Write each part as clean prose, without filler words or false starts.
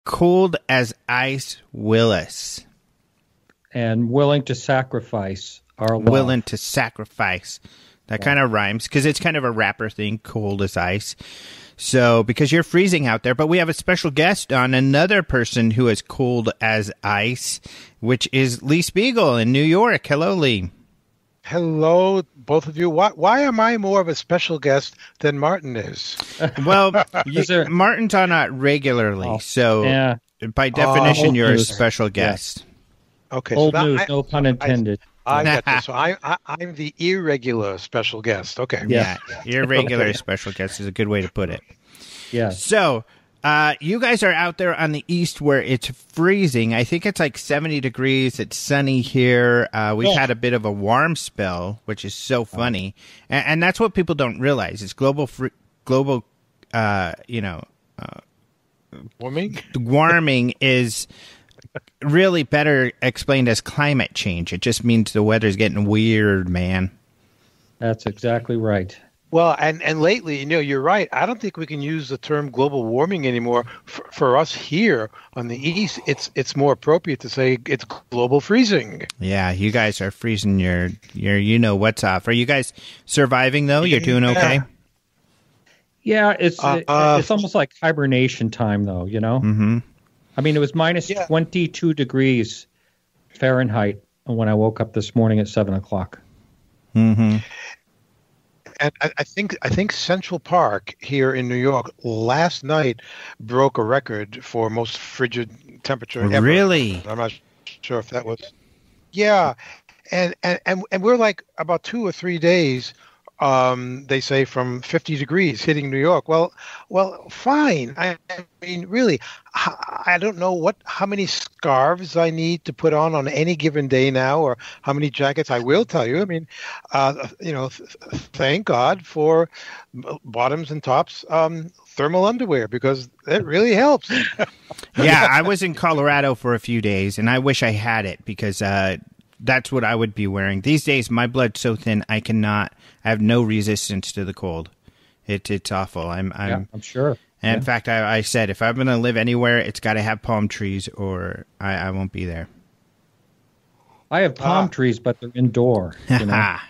Cold as Ice Willis. And willing to sacrifice our love. Willing to sacrifice. That kind of rhymes because it's kind of a rapper thing, cold as ice. So, because you're freezing out there, but we have a special guest on, another person who is cold as ice, which is Lee Spiegel in New York. Hello, Lee. Hello, both of you. Why am I more of a special guest than Martin is? Well, Martin's on regularly, so by definition, you're a special guest. Yeah. Okay, old news, no pun intended. I got this. So I'm the irregular special guest. Okay. Yeah, irregular special guest is a good way to put it. Yeah. So, you guys are out there on the east where it's freezing. I think it's like 70 degrees. It's sunny here. We've had a bit of a warm spell, which is so funny. And that's what people don't realize. It's global, warming is really better explained as climate change. It just means the weather's getting weird, man. That's exactly right. Well, and lately, you're right. I don't think we can use the term global warming anymore. For us here on the east, it's more appropriate to say it's global freezing. Yeah, you guys are freezing your what's off. Are you guys surviving though? You're doing okay? Yeah, it's almost like hibernation time though, Mm-hmm. I mean, it was minus 22 degrees Fahrenheit when I woke up this morning at 7:00. Mm-hmm. And I think Central Park here in New York last night broke a record for most frigid temperature ever. Really? I'm not sure if that was. Yeah, and we're like about 2 or 3 days. They say from 50 degrees hitting New York. Well, fine. I mean, really, I don't know how many scarves I need to put on any given day now, or how many jackets. I will tell you. I mean, thank God for bottoms and tops thermal underwear, because it really helps. Yeah, I was in Colorado for a few days, and I wish I had it because that's what I would be wearing. These days, my blood's so thin, I have no resistance to the cold. It's awful. I'm sure. And in fact, I said, if I'm going to live anywhere, it's got to have palm trees or I won't be there. I have palm trees, but they're indoor. Yeah,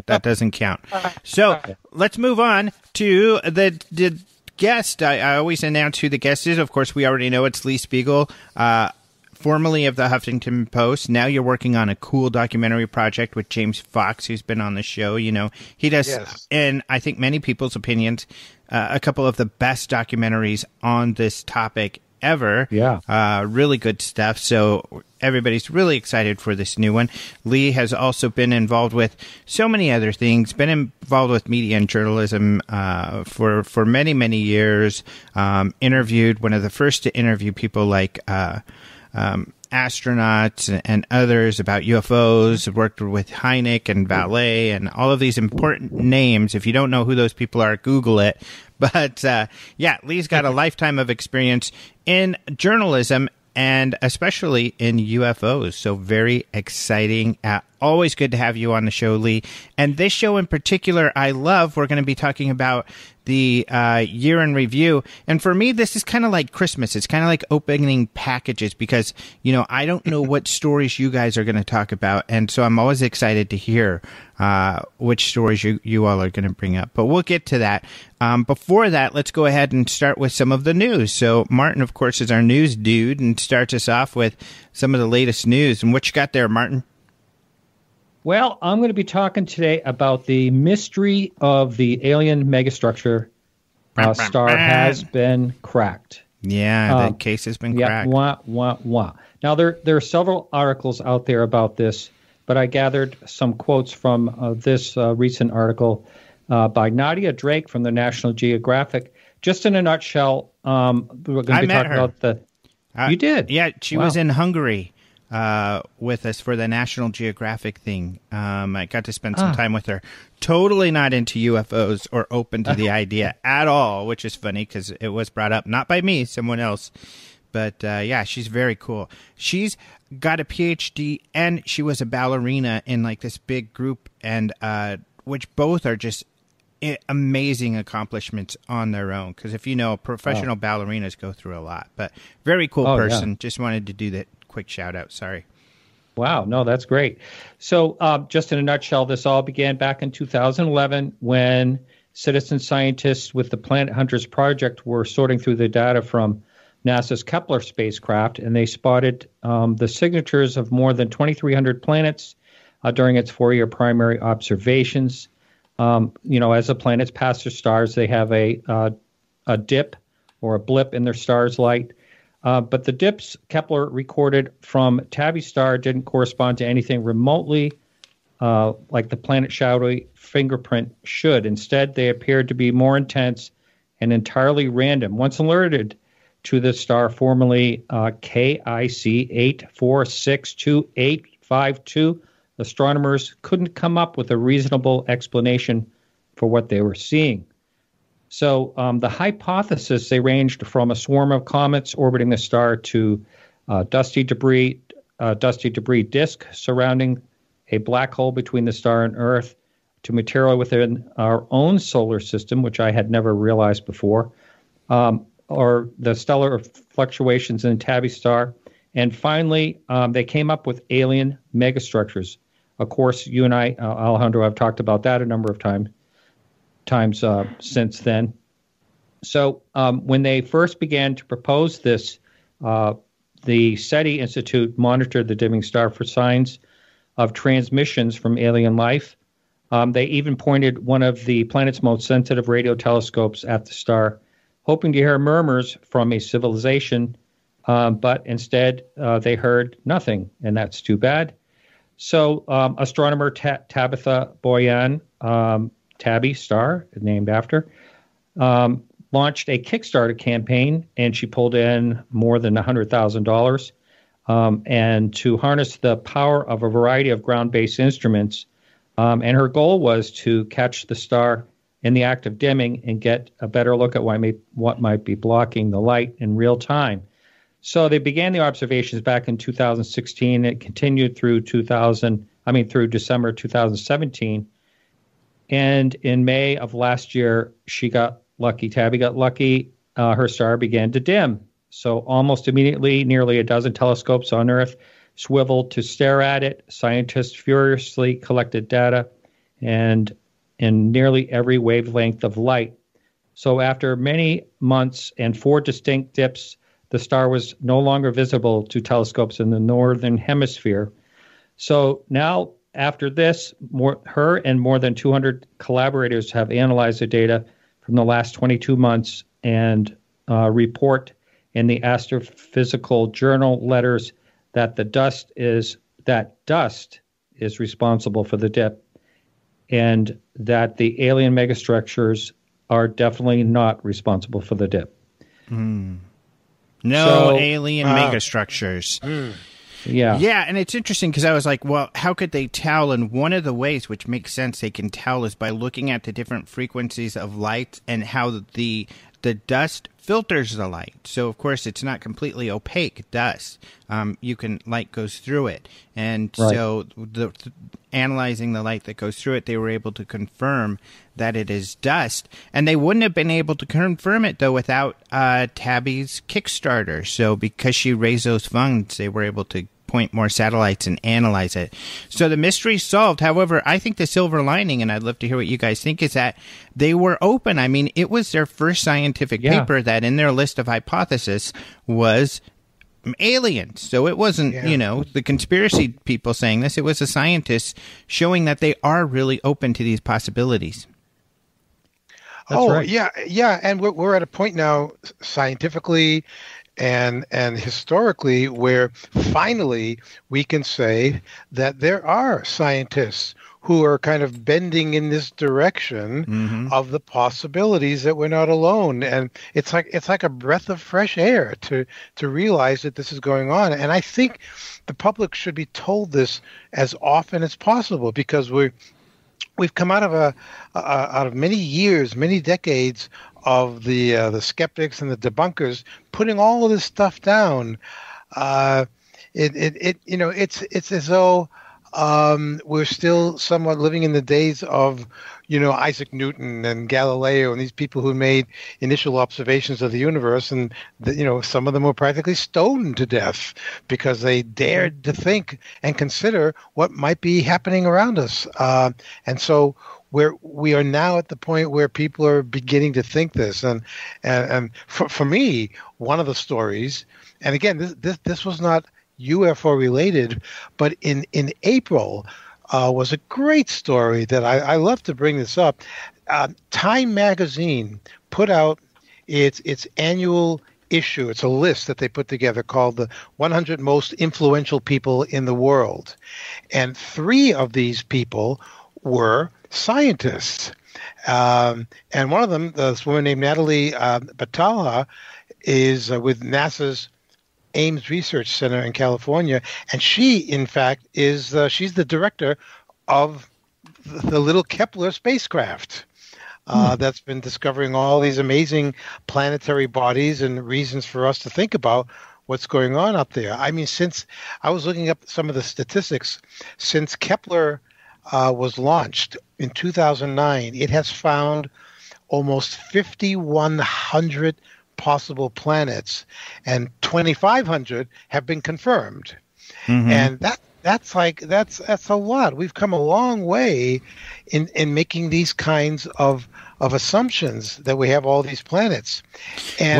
that doesn't count. So let's move on to the guest. I always announce who the guest is. Of course, we already know it's Lee Spiegel, formerly of the Huffington Post. Now you're working on a cool documentary project with James Fox, who's been on the show. He does, in I think many people's opinions, a couple of the best documentaries on this topic ever. Yeah. Really good stuff. So everybody's really excited for this new one. Lee has also been involved with so many other things, been involved with media and journalism for many, many years. Interviewed, one of the first to interview people like astronauts and others about UFOs, worked with Hynek and Valet and all of these important names. If you don't know who those people are, Google it. But Lee's got a lifetime of experience in journalism and especially in UFOs. So very exciting. Always good to have you on the show, Lee. And this show in particular, I love. We're going to be talking about the year in review. And for me, this is kind of like Christmas. It's kind of like opening packages because, I don't know what stories you guys are going to talk about. And so I'm always excited to hear which stories you all are going to bring up. But we'll get to that. Before that, let's go ahead and start with some of the news. So Martin, of course, is our news dude and starts us off with some of the latest news. And what you got there, Martin? Well, I'm going to be talking today about the mystery of the alien megastructure star has been cracked. Yeah, the case has been cracked. Wah. Now, there are several articles out there about this, but I gathered some quotes from this recent article by Nadia Drake from the National Geographic. Just in a nutshell, we're going to be talking about you did? Yeah, she was in Hungary with us for the National Geographic thing. I got to spend some time with her. Totally not into UFOs or open to the idea at all, which is funny because it was brought up, not by me, someone else. But she's very cool. She's got a PhD and she was a ballerina in like this big group, and which both are just amazing accomplishments on their own. Because if you know, professional ballerinas go through a lot. But very cool person. Yeah. Just wanted to do that quick shout out. Sorry. Wow. No, that's great. So just in a nutshell, this all began back in 2011 when citizen scientists with the Planet Hunters Project were sorting through the data from NASA's Kepler spacecraft, and they spotted the signatures of more than 2,300 planets during its 4-year primary observations. As the planets pass their stars, they have a dip or a blip in their star's light. But the dips Kepler recorded from Tabby's star didn't correspond to anything remotely like the planet shadowy fingerprint should. Instead, they appeared to be more intense and entirely random. Once alerted to the star, formerly KIC 84628552, astronomers couldn't come up with a reasonable explanation for what they were seeing. So the hypothesis, they ranged from a swarm of comets orbiting the star to dusty debris disk surrounding a black hole between the star and Earth, to material within our own solar system, which I had never realized before, or the stellar fluctuations in Tabby's star. And finally, they came up with alien megastructures. Of course, you and I, Alejandro, have talked about that a number of times since then. So when they first began to propose this, the SETI Institute monitored the dimming star for signs of transmissions from alien life. They even pointed one of the planet's most sensitive radio telescopes at the star, hoping to hear murmurs from a civilization, but instead they heard nothing, and that's too bad. So astronomer Tabitha Boyan, Tabby star, named after, launched a Kickstarter campaign, and she pulled in more than $100,000. And to harness the power of a variety of ground-based instruments. And her goal was to catch the star in the act of dimming and get a better look at what might be blocking the light in real time. So they began the observations back in 2016. It continued through through December 2017. And in May of last year, she got lucky. Tabby got lucky. Her star began to dim. So almost immediately, nearly a dozen telescopes on Earth swiveled to stare at it. Scientists furiously collected data and in nearly every wavelength of light. So after many months and 4 distinct dips, the star was no longer visible to telescopes in the northern hemisphere. So now, after this, her and more than 200 collaborators have analyzed the data from the last 22 months and report in the Astrophysical Journal letters that dust is responsible for the dip, and that the alien megastructures are definitely not responsible for the dip. No alien megastructures. Yeah. Yeah, and it's interesting because I was like, well, how could they tell? And one of the ways, which makes sense, they can tell is by looking at the different frequencies of light and how the dust filters the light. So, of course, it's not completely opaque dust. Light goes through it. And right. So analyzing the light that goes through it, they were able to confirm that it is dust. And they wouldn't have been able to confirm it, though, without Tabby's Kickstarter. So because she raised those funds, they were able to point more satellites and analyze it. So the mystery's solved. However, I think the silver lining, and I'd love to hear what you guys think, is that they were open. I mean, it was their first scientific paper that in their list of hypotheses was aliens. So it wasn't, the conspiracy people saying this. It was the scientists showing that they are really open to these possibilities. That's right. Yeah. And we're at a point now scientifically and historically where finally we can say that there are scientists who are kind of bending in this direction of the possibilities that we're not alone. And it's like a breath of fresh air to realize that this is going on. And I think the public should be told this as often as possible, because we've come out of many years, many decades of the skeptics and the debunkers putting all of this stuff down. It's as though we're still somewhat living in the days of, Isaac Newton and Galileo and these people who made initial observations of the universe, and some of them were practically stoned to death because they dared to think and consider what might be happening around us. And so we are now at the point where people are beginning to think this, and for me, one of the stories, and again, this was not UFO related, but in April was a great story that I love to bring this up. Time magazine put out its annual issue. It's a list that they put together called the 100 most influential people in the world, and 3 of these people were scientists. And one of them, this woman named Natalie Batalha, is with NASA's Ames Research Center in California, and she, in fact, is she's the director of the little Kepler spacecraft that's been discovering all these amazing planetary bodies and reasons for us to think about what's going on up there. I mean, since I was looking up some of the statistics, since Kepler was launched in 2009, it has found almost 5,100 possible planets, and 2,500 have been confirmed. Mm-hmm. And that's a lot. We've come a long way in making these kinds of assumptions that we have all these planets. And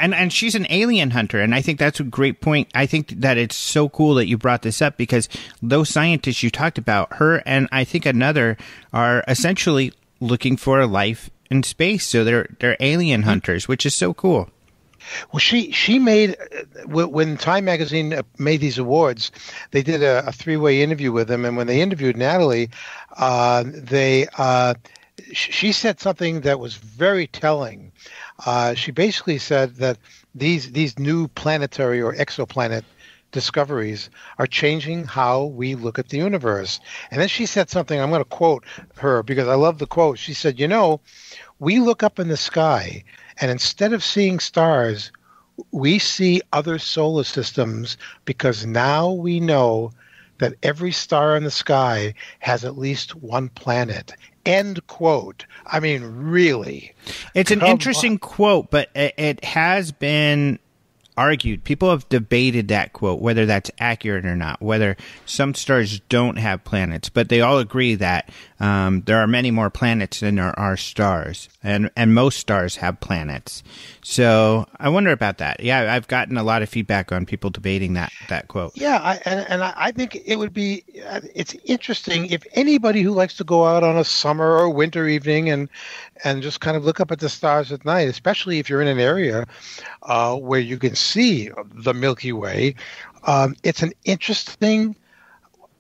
And she's an alien hunter, and I think that's a great point. I think that it's so cool that you brought this up, because those scientists you talked about, her and I think another, are essentially looking for life in space. So they're alien hunters, which is so cool. Well, she made, when Time Magazine made these awards, they did a 3-way interview with them, and when they interviewed Natalie, she said something that was very telling. She basically said that these new planetary or exoplanet discoveries are changing how we look at the universe. And then she said something, I'm going to quote her because I love the quote. She said, we look up in the sky, and instead of seeing stars, we see other solar systems, because now we know that every star in the sky has at least one planet. End quote. I mean, really. It's an interesting quote, but it has been argued. People have debated that quote, whether that's accurate or not, whether some stars don't have planets, but they all agree that there are many more planets than there are stars, and most stars have planets. So I wonder about that. Yeah, I've gotten a lot of feedback on people debating that quote. Yeah, I think it would be, it's interesting if anybody who likes to go out on a summer or winter evening and just kind of look up at the stars at night, especially if you're in an area where you can see the Milky Way. It's an interesting,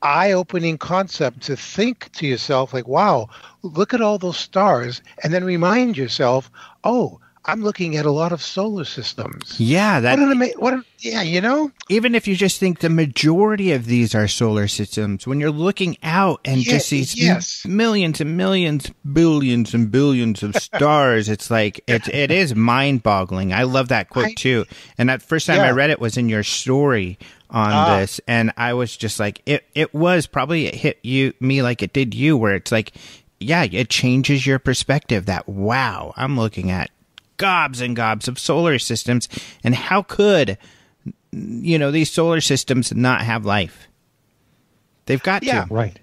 eye-opening concept to think to yourself, like, wow, look at all those stars, and then remind yourself, oh, I'm looking at a lot of solar systems. Yeah, Even if you just think the majority of these are solar systems, when you're looking out and just these millions and millions, billions and billions of stars, it's like it is mind-boggling. I love that quote too. And that first time I read it was in your story on this, and I was just like, it was probably, it hit me like it did you, where it's like, yeah, it changes your perspective. That wow, I'm looking at gobs and gobs of solar systems, and how could these solar systems not have life? They've got to. Right.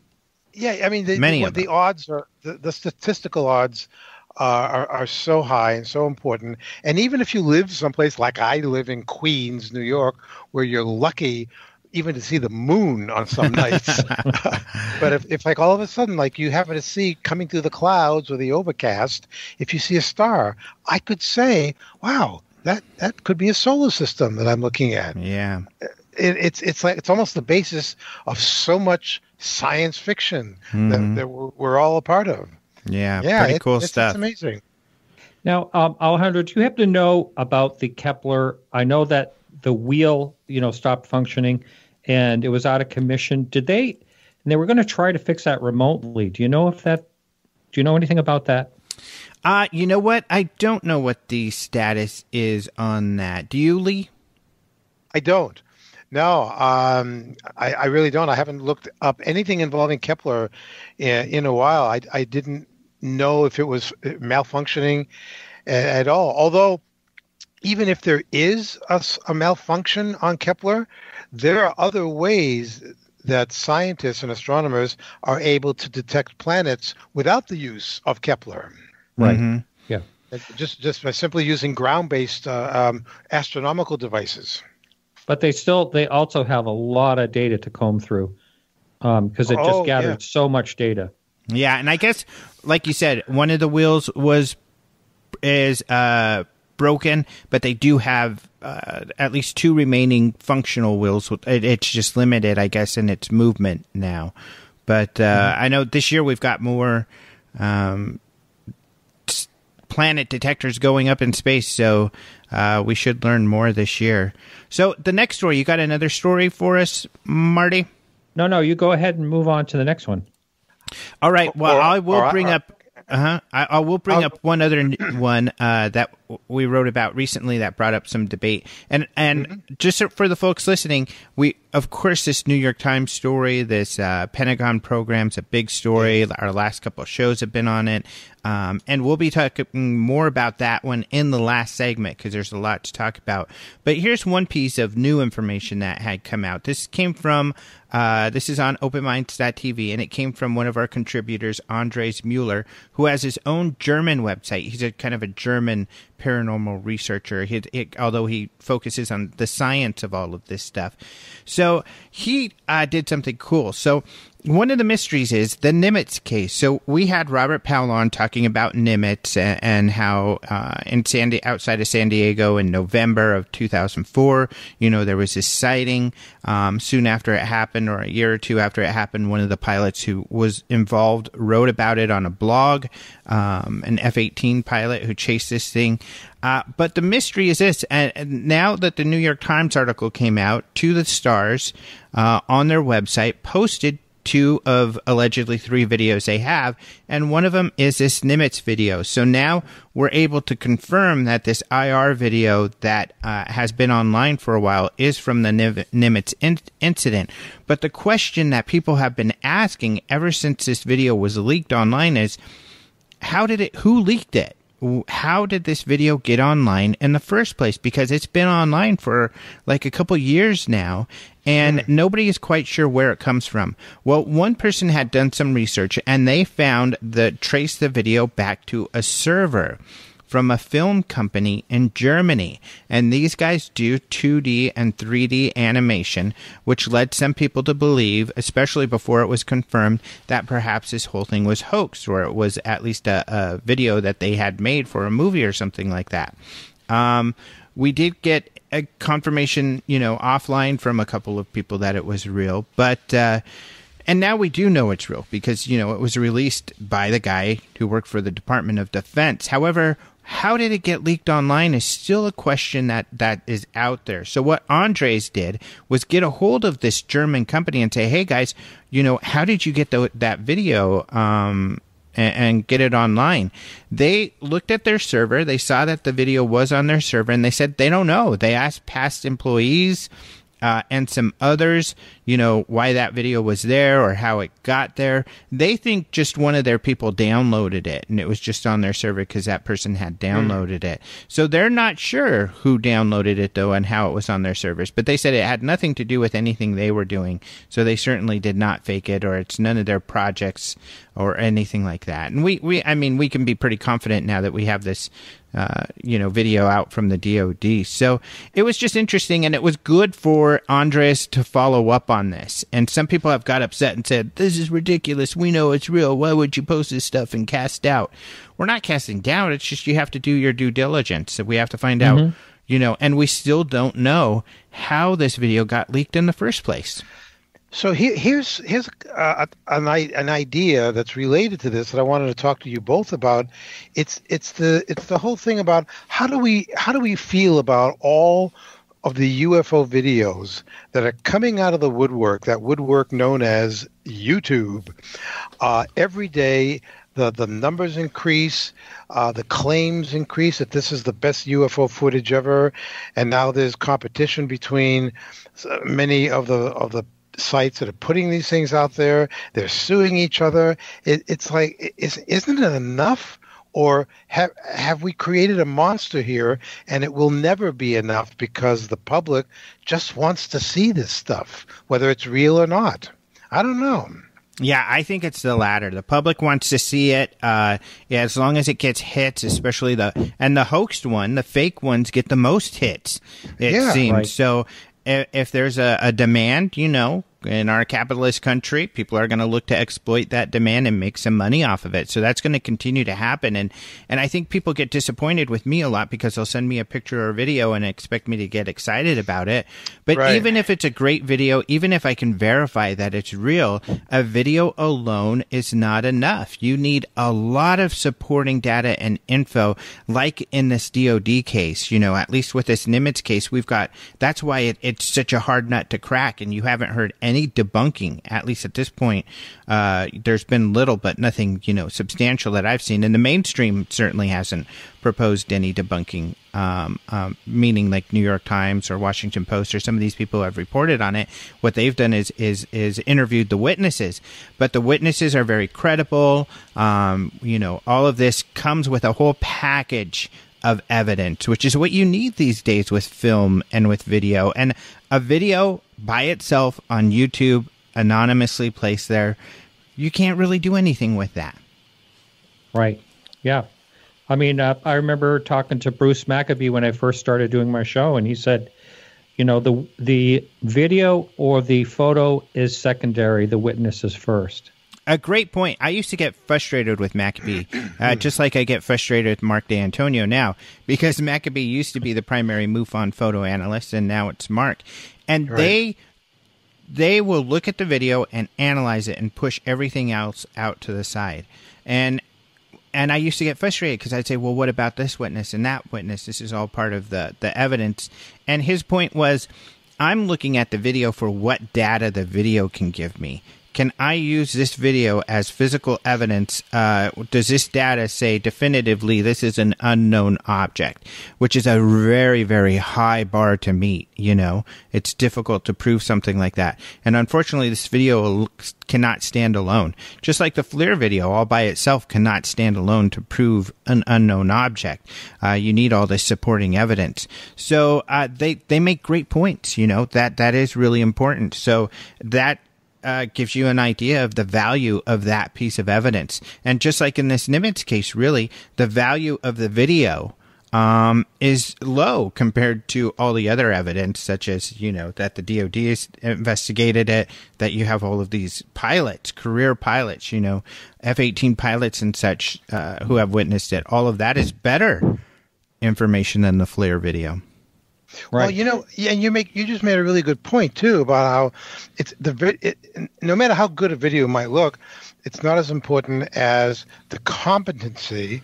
Yeah, I mean, the odds are, the statistical odds are so high and so important. And even if you live someplace like I live in Queens, New York, where you're lucky even to see the moon on some nights. But if like all of a sudden, like you happen to see coming through the clouds or the overcast, if you see a star, I could say, wow, that could be a solar system that I'm looking at. Yeah. It's like, it's almost the basis of so much science fiction that we're all a part of. Yeah. Pretty cool stuff. It's amazing. Now, Alejandro, do you happen to know about the Kepler? I know that the wheel, stopped functioning and it was out of commission. And they were going to try to fix that remotely. Do you know anything about that? You know what? I don't know what the status is on that. Do you, Lee? I don't. No, I really don't. I haven't looked up anything involving Kepler in a while. I didn't know if it was malfunctioning at all. Although, even if there is a malfunction on Kepler, there are other ways that scientists and astronomers are able to detect planets without the use of Kepler. Right. Mm-hmm. Yeah. Just by simply using ground-based astronomical devices. But they also have a lot of data to comb through because it just gathered so much data. Yeah, and I guess, like you said, one of the wheels is broken, but they do have at least two remaining functional wheels. It's just limited, I guess, in its movement now. But I know this year we've got more planet detectors going up in space, so we should learn more this year. So the next story, you got another story for us, Marty? No, you go ahead and move on to the next one. All right. Well, I will bring up. I will bring up one other one that we wrote about recently that brought up some debate, and just for the folks listening, of course this New York Times story, this Pentagon program's a big story. Our last couple of shows have been on it, and we'll be talking more about that one in the last segment because there's a lot to talk about. But here's one piece of new information that had come out. This came from. This is on openminds.tv, and it came from one of our contributors, Andres Mueller, who has his own German website. He's a kind of a German paranormal researcher, although he focuses on the science of all of this stuff. So he did something cool. So one of the mysteries is the Nimitz case. So we had Robert Powell on talking about Nimitz and how outside of San Diego in November of 2004, there was this sighting. Soon after it happened, or a year or two after it happened, one of the pilots who was involved wrote about it on a blog, an F-18 pilot who chased this thing. But the mystery is this, and now that the New York Times article came out, To the Stars on their website posted 2 of allegedly 3 videos they have, and one of them is this Nimitz video. So now we're able to confirm that this IR video that has been online for a while is from the Nimitz incident. But the question that people have been asking ever since this video was leaked online is, who leaked it? How did this video get online in the first place? Because it's been online for like a couple years now, and nobody is quite sure where it comes from. Well, one person had done some research, and they traced the video back to a server from a film company in Germany. And these guys do 2D and 3D animation, which led some people to believe, especially before it was confirmed, that perhaps this whole thing was hoaxed, or it was at least a video that they had made for a movie or something like that. We did get a confirmation, offline from a couple of people that it was real, but and now we do know it's real because, it was released by the guy who worked for the Department of Defense. However, how did it get leaked online is still a question that is out there. So what Andres did was get a hold of this German company and say, hey, guys, how did you get that video and get it online? They looked at their server. They saw that the video was on their server, and they said they don't know. They asked past employees and some others, why that video was there or how it got there. They think just one of their people downloaded it, and it was just on their server because that person had downloaded it. So they're not sure who downloaded it, though, and how it was on their servers. But they said it had nothing to do with anything they were doing, so they certainly did not fake it, or it's none of their projects or anything like that. And we can be pretty confident now that we have this video out from the DoD. So it was just interesting, and it was good for Andres to follow up on this. And some people have got upset and said, this is ridiculous. We know it's real. Why would you post this stuff and cast doubt? We're not casting doubt. It's just you have to do your due diligence. So we have to find out, and we still don't know how this video got leaked in the first place. So here's an idea that's related to this that I wanted to talk to you both about. It's the whole thing about how do we feel about all of the UFO videos that are coming out of the woodwork, that woodwork known as YouTube. Every day the numbers increase, the claims increase that this is the best UFO footage ever, and now there's competition between many of the sites that are putting these things out there. They're suing each other. It's like, isn't it enough? Or have we created a monster here, and it will never be enough because the public just wants to see this stuff, whether it's real or not? I don't know. Yeah, I think it's the latter. The public wants to see it. As long as it gets hits, especially the hoaxed one, the fake ones get the most hits, it seems. Right. So if there's a demand, in our capitalist country, people are going to look to exploit that demand and make some money off of it. So that's going to continue to happen. And I think people get disappointed with me a lot because they'll send me a picture or a video and expect me to get excited about it. But even if it's a great video, even if I can verify that it's real, a video alone is not enough. You need a lot of supporting data and info, like in this DOD case, at least with this Nimitz case, that's why it's such a hard nut to crack, and you haven't heard any debunking, at least at this point. There's been little, but nothing, substantial that I've seen. And the mainstream certainly hasn't proposed any debunking, meaning like New York Times or Washington Post or some of these people who have reported on it. What they've done is interviewed the witnesses, but the witnesses are very credible. All of this comes with a whole package of evidence, which is what you need these days with film and with video. And a video by itself on YouTube, anonymously placed there, you can't really do anything with that. Right. Yeah. I mean, I remember talking to Bruce Maccabee when I first started doing my show, and he said, the video or the photo is secondary, the witness is first. A great point. I used to get frustrated with Maccabee, just like I get frustrated with Mark D'Antonio now, because Maccabee used to be the primary MUFON photo analyst, and now it's Mark. And they will look at the video and analyze it and push everything else out to the side. And I used to get frustrated because I'd say, well, what about this witness and that witness? This is all part of the evidence. And his point was, I'm looking at the video for what data the video can give me. Can I use this video as physical evidence? Does this data say definitively this is an unknown object, which is a very, very high bar to meet, It's difficult to prove something like that. And unfortunately, this video cannot stand alone. Just like the FLIR video all by itself cannot stand alone to prove an unknown object. You need all this supporting evidence. So they make great points, that is really important. So that gives you an idea of the value of that piece of evidence. And just like in this Nimitz case, really, the value of the video is low compared to all the other evidence, such as, that the DOD has investigated it, that you have all of these pilots, career pilots, F-18 pilots and such, who have witnessed it. All of that is better information than the FLIR video. Right. Well, and you just made a really good point too about how it's no matter how good a video might look, it's not as important as the competency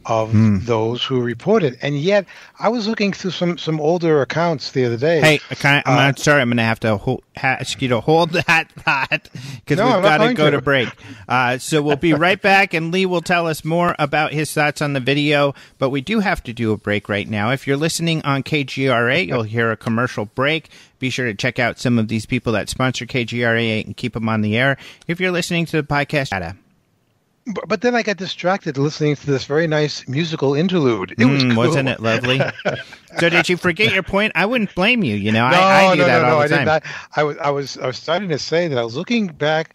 of those who report it. And yet, I was looking through some older accounts the other day. Hey, I'm sorry, I'm going to have to ask you to hold that thought because we've got to go to break. So we'll be right back, and Lee will tell us more about his thoughts on the video. But we do have to do a break right now. If you're listening on KGRA, you'll hear a commercial break. Be sure to check out some of these people that sponsor KGRA and keep them on the air. If you're listening to the podcast, but then I got distracted listening to this very nice musical interlude. It was cool. Wasn't it lovely? So did you forget your point? I wouldn't blame you. I do that all the time. I was starting to say that I was looking back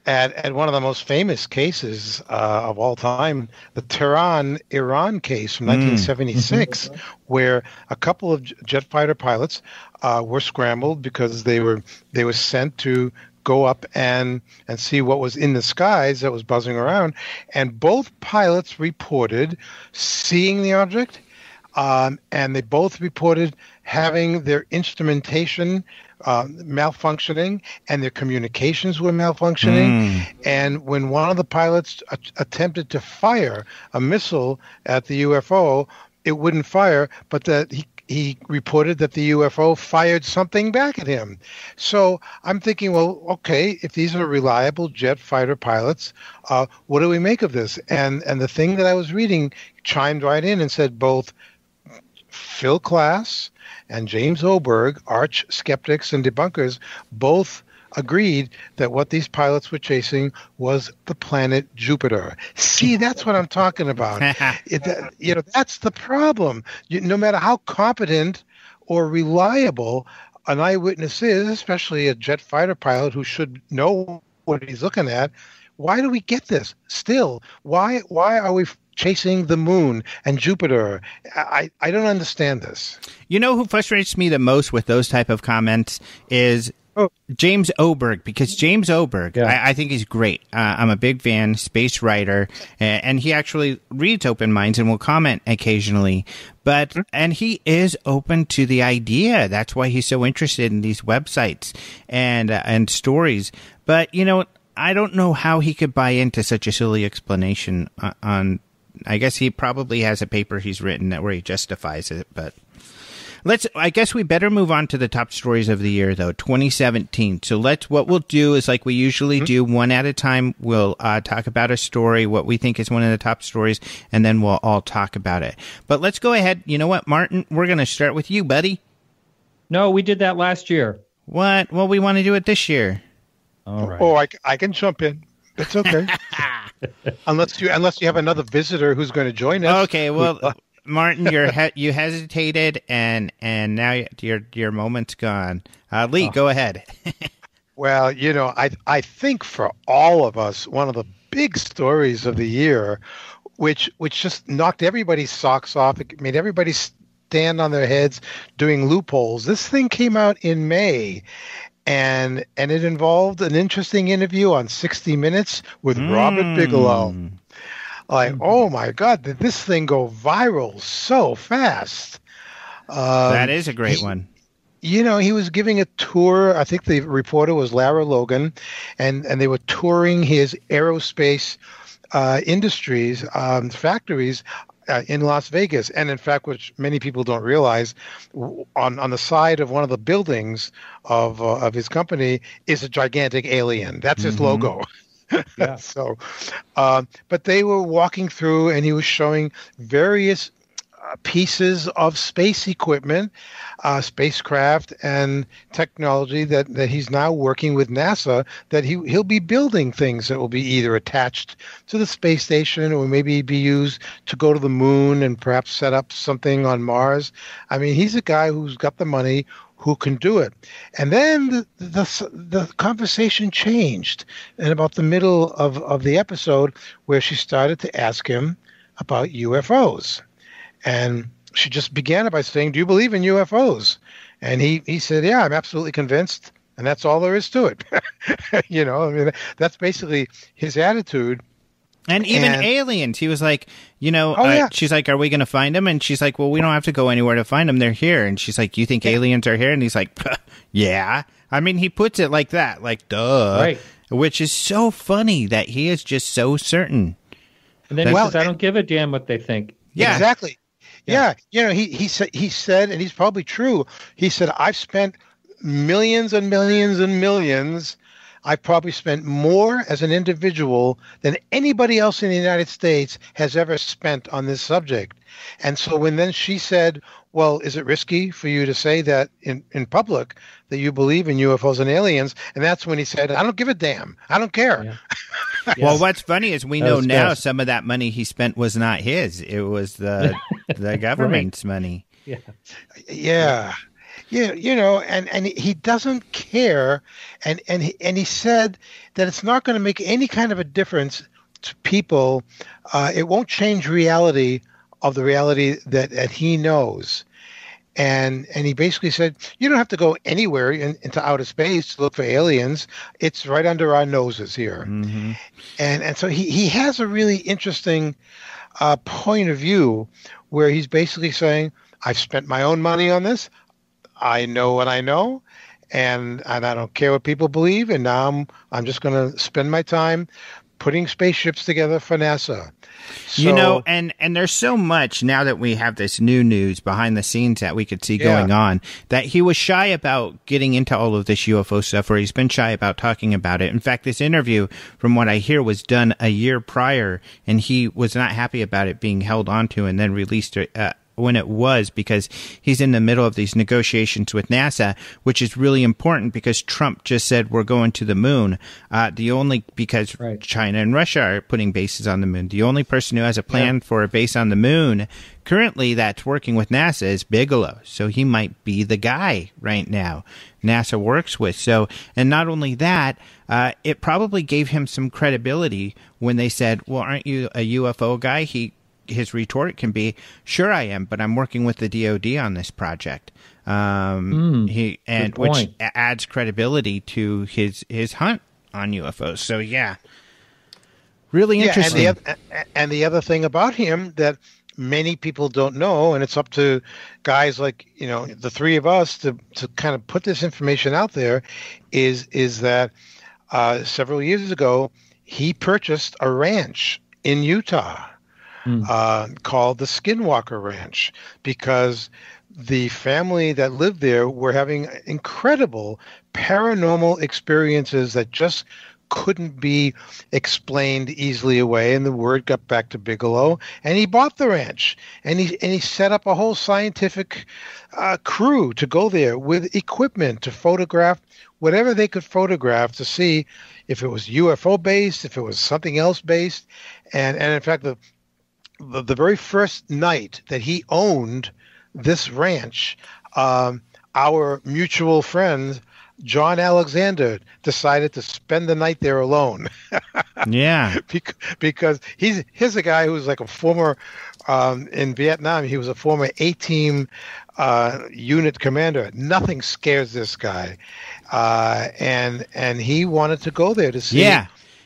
at one of the most famous cases of all time, the Tehran, Iran case from 1976, where a couple of jet fighter pilots were scrambled because they were sent to go up and see what was in the skies that was buzzing around. And both pilots reported seeing the object, and they both reported having their instrumentation malfunctioning and their communications were malfunctioning. And when one of the pilots attempted to fire a missile at the UFO, it wouldn't fire, but that he reported that the UFO fired something back at him. So I'm thinking, well, okay, if these are reliable jet fighter pilots, what do we make of this? And the thing that I was reading chimed right in and said both Phil Klass and James Oberg, arch skeptics and debunkers, both agreed that what these pilots were chasing was the planet Jupiter. See, that's what I'm talking about. That's the problem. No matter how competent or reliable an eyewitness is, especially a jet fighter pilot who should know what he's looking at, why do we get this still? Why are we chasing the moon and Jupiter? I don't understand this. You know who frustrates me the most with those type of comments is James Oberg, because James Oberg, I think he's great. I'm a big fan, space writer, and he actually reads Open Minds and will comment occasionally. And he is open to the idea. That's why he's so interested in these websites and stories. But, I don't know how he could buy into such a silly explanation on. I guess he probably has a paper he's written where he justifies it, but I guess we better move on to the top stories of the year, though, 2017. So what we'll do is like we usually do, one at a time. We'll talk about a story, what we think is one of the top stories, and then we'll all talk about it. But let's go ahead. You know what, Martin? We're going to start with you, buddy. No, we did that last year. What? Well, we want to do it this year. All right. Oh, I can jump in. It's okay. unless you have another visitor who's going to join us. Okay, well, Martin, you hesitated, and now your moment's gone. Lee, go ahead. Well, I think for all of us, one of the big stories of the year, which just knocked everybody's socks off, it made everybody stand on their heads doing loopholes. This thing came out in May. And it involved an interesting interview on 60 Minutes with Robert Bigelow. Like, oh my God, did this thing go viral so fast? That is a great one. He was giving a tour. I think the reporter was Lara Logan, and they were touring his aerospace industries, factories in Las Vegas. And in fact, which many people don't realize, on the side of one of the buildings of his company is a gigantic alien. That's his logo. Yeah. So, but they were walking through, and he was showing various pieces of space equipment, spacecraft and technology that he's now working with NASA, that he'll be building things that will be either attached to the space station or maybe be used to go to the moon and perhaps set up something on Mars. I mean, he's a guy who's got the money, who can do it. And then the conversation changed in about the middle of the episode, where she started to ask him about UFOs. And she just began it by saying, "Do you believe in UFOs?" And he said, "Yeah, I'm absolutely convinced." And that's all there is to it. That's basically his attitude. And even aliens, he was like, she's like, "Are we going to find them?" And she's like, "Well, we don't have to go anywhere to find them. They're here." And she's like, "You think aliens are here?" And he's like, "Yeah." I mean, he puts it like that, like, duh. Right. Which is so funny that he is just so certain. And then he says, "I don't give a damn what they think." Yeah, exactly. Yeah. He said, and he's probably true. He said, "I've spent millions and millions and millions. I've probably spent more as an individual than anybody else in the United States has ever spent on this subject." And so then she said, "Well, is it risky for you to say that in public that you believe in UFOs and aliens?" And that's when he said, "I don't give a damn. I don't care." Yeah. Well, what's funny is we know now some of that money he spent was not his. It was the government's money. Yeah. Yeah. Yeah, and he doesn't care, and he said that it's not going to make any kind of a difference to people. It won't change reality that he knows, and he basically said, you don't have to go anywhere into outer space to look for aliens. It's right under our noses here. Mm-hmm. And so he has a really interesting point of view, where he's basically saying, I've spent my own money on this. I know what I know, and I don't care what people believe, and now I'm just going to spend my time putting spaceships together for NASA. So, you know, and there's so much now that we have this new news behind the scenes that we could see going on, that he was shy about getting into all of this UFO stuff, or he's been shy about talking about it. In fact, this interview, from what I hear, was done a year prior, and he was not happy about it being held onto and then released when it was, because he's in the middle of these negotiations with NASA, which is really important because Trump just said we're going to the moon. Because China and Russia are putting bases on the moon. The only person who has a plan for a base on the moon currently that's working with NASA is Bigelow. So he might be the guy right now NASA works with. So, and not only that, it probably gave him some credibility when they said, well, aren't you a UFO guy? His retort can be, sure I am, but I'm working with the DoD on this project. Which adds credibility to his hunt on UFOs. So really interesting. And the other thing about him that many people don't know, and it's up to guys like, the three of us to kind of put this information out there, is that several years ago he purchased a ranch in Utah. Called the Skinwalker Ranch, because the family that lived there were having incredible paranormal experiences that just couldn't be explained easily away. And the word got back to Bigelow, and he bought the ranch, and he set up a whole scientific crew to go there with equipment to photograph whatever they could photograph to see if it was UFO based, if it was something else based. And in fact, the very first night that he owned this ranch, our mutual friend John Alexander decided to spend the night there alone. Because he's a guy who's like a former in Vietnam. He was a former A-team unit commander. Nothing scares this guy, and he wanted to go there to see.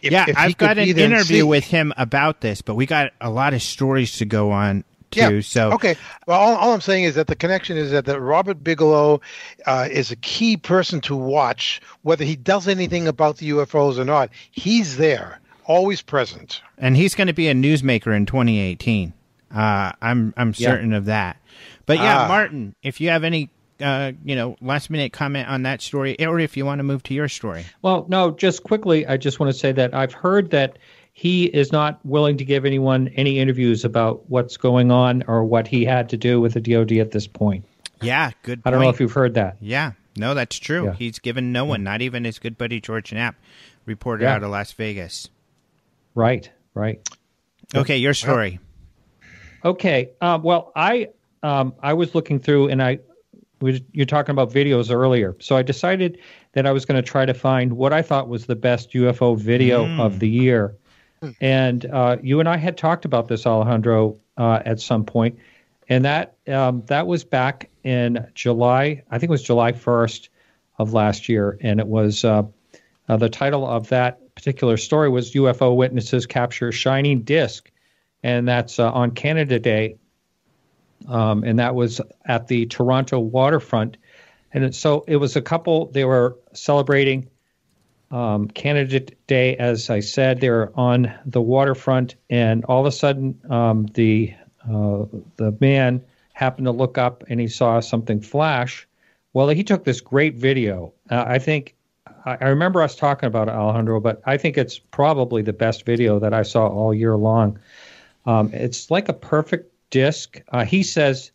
If I've got an interview with him about this, but we got a lot of stories to go on too. So okay, well, all I'm saying is that the connection is that Robert Bigelow is a key person to watch, whether he does anything about the UFOs or not. He's there, always present, and he's going to be a newsmaker in 2018. I'm certain of that. But Martin, if you have any last minute comment on that story, or if you want to move to your story. Well, no, just quickly, I just want to say that I've heard that he is not willing to give anyone any interviews about what's going on or what he had to do with the DoD at this point. Yeah, good point. I don't know if you've heard that. Yeah, no, that's true. Yeah. He's given no one, not even his good buddy George Knapp, reporter out of Las Vegas. Right. Okay, your story. Okay, well, I was looking through, and you're talking about videos earlier. So I decided that I was going to try to find what I thought was the best UFO video of the year. And you and I had talked about this, Alejandro, at some point. And that was back in July. I think it was July 1st of last year. And it was the title of that particular story was UFO Witnesses Capture Shining Disc. And that's on Canada Day. And that was at the Toronto waterfront. And so it was a couple, they were celebrating Canada Day, as I said. They were on the waterfront, and all of a sudden the man happened to look up and he saw something flash. Well, he took this great video. I think, I remember us talking about it, Alejandro, but I think it's probably the best video that I saw all year long. It's like a perfect disc. He says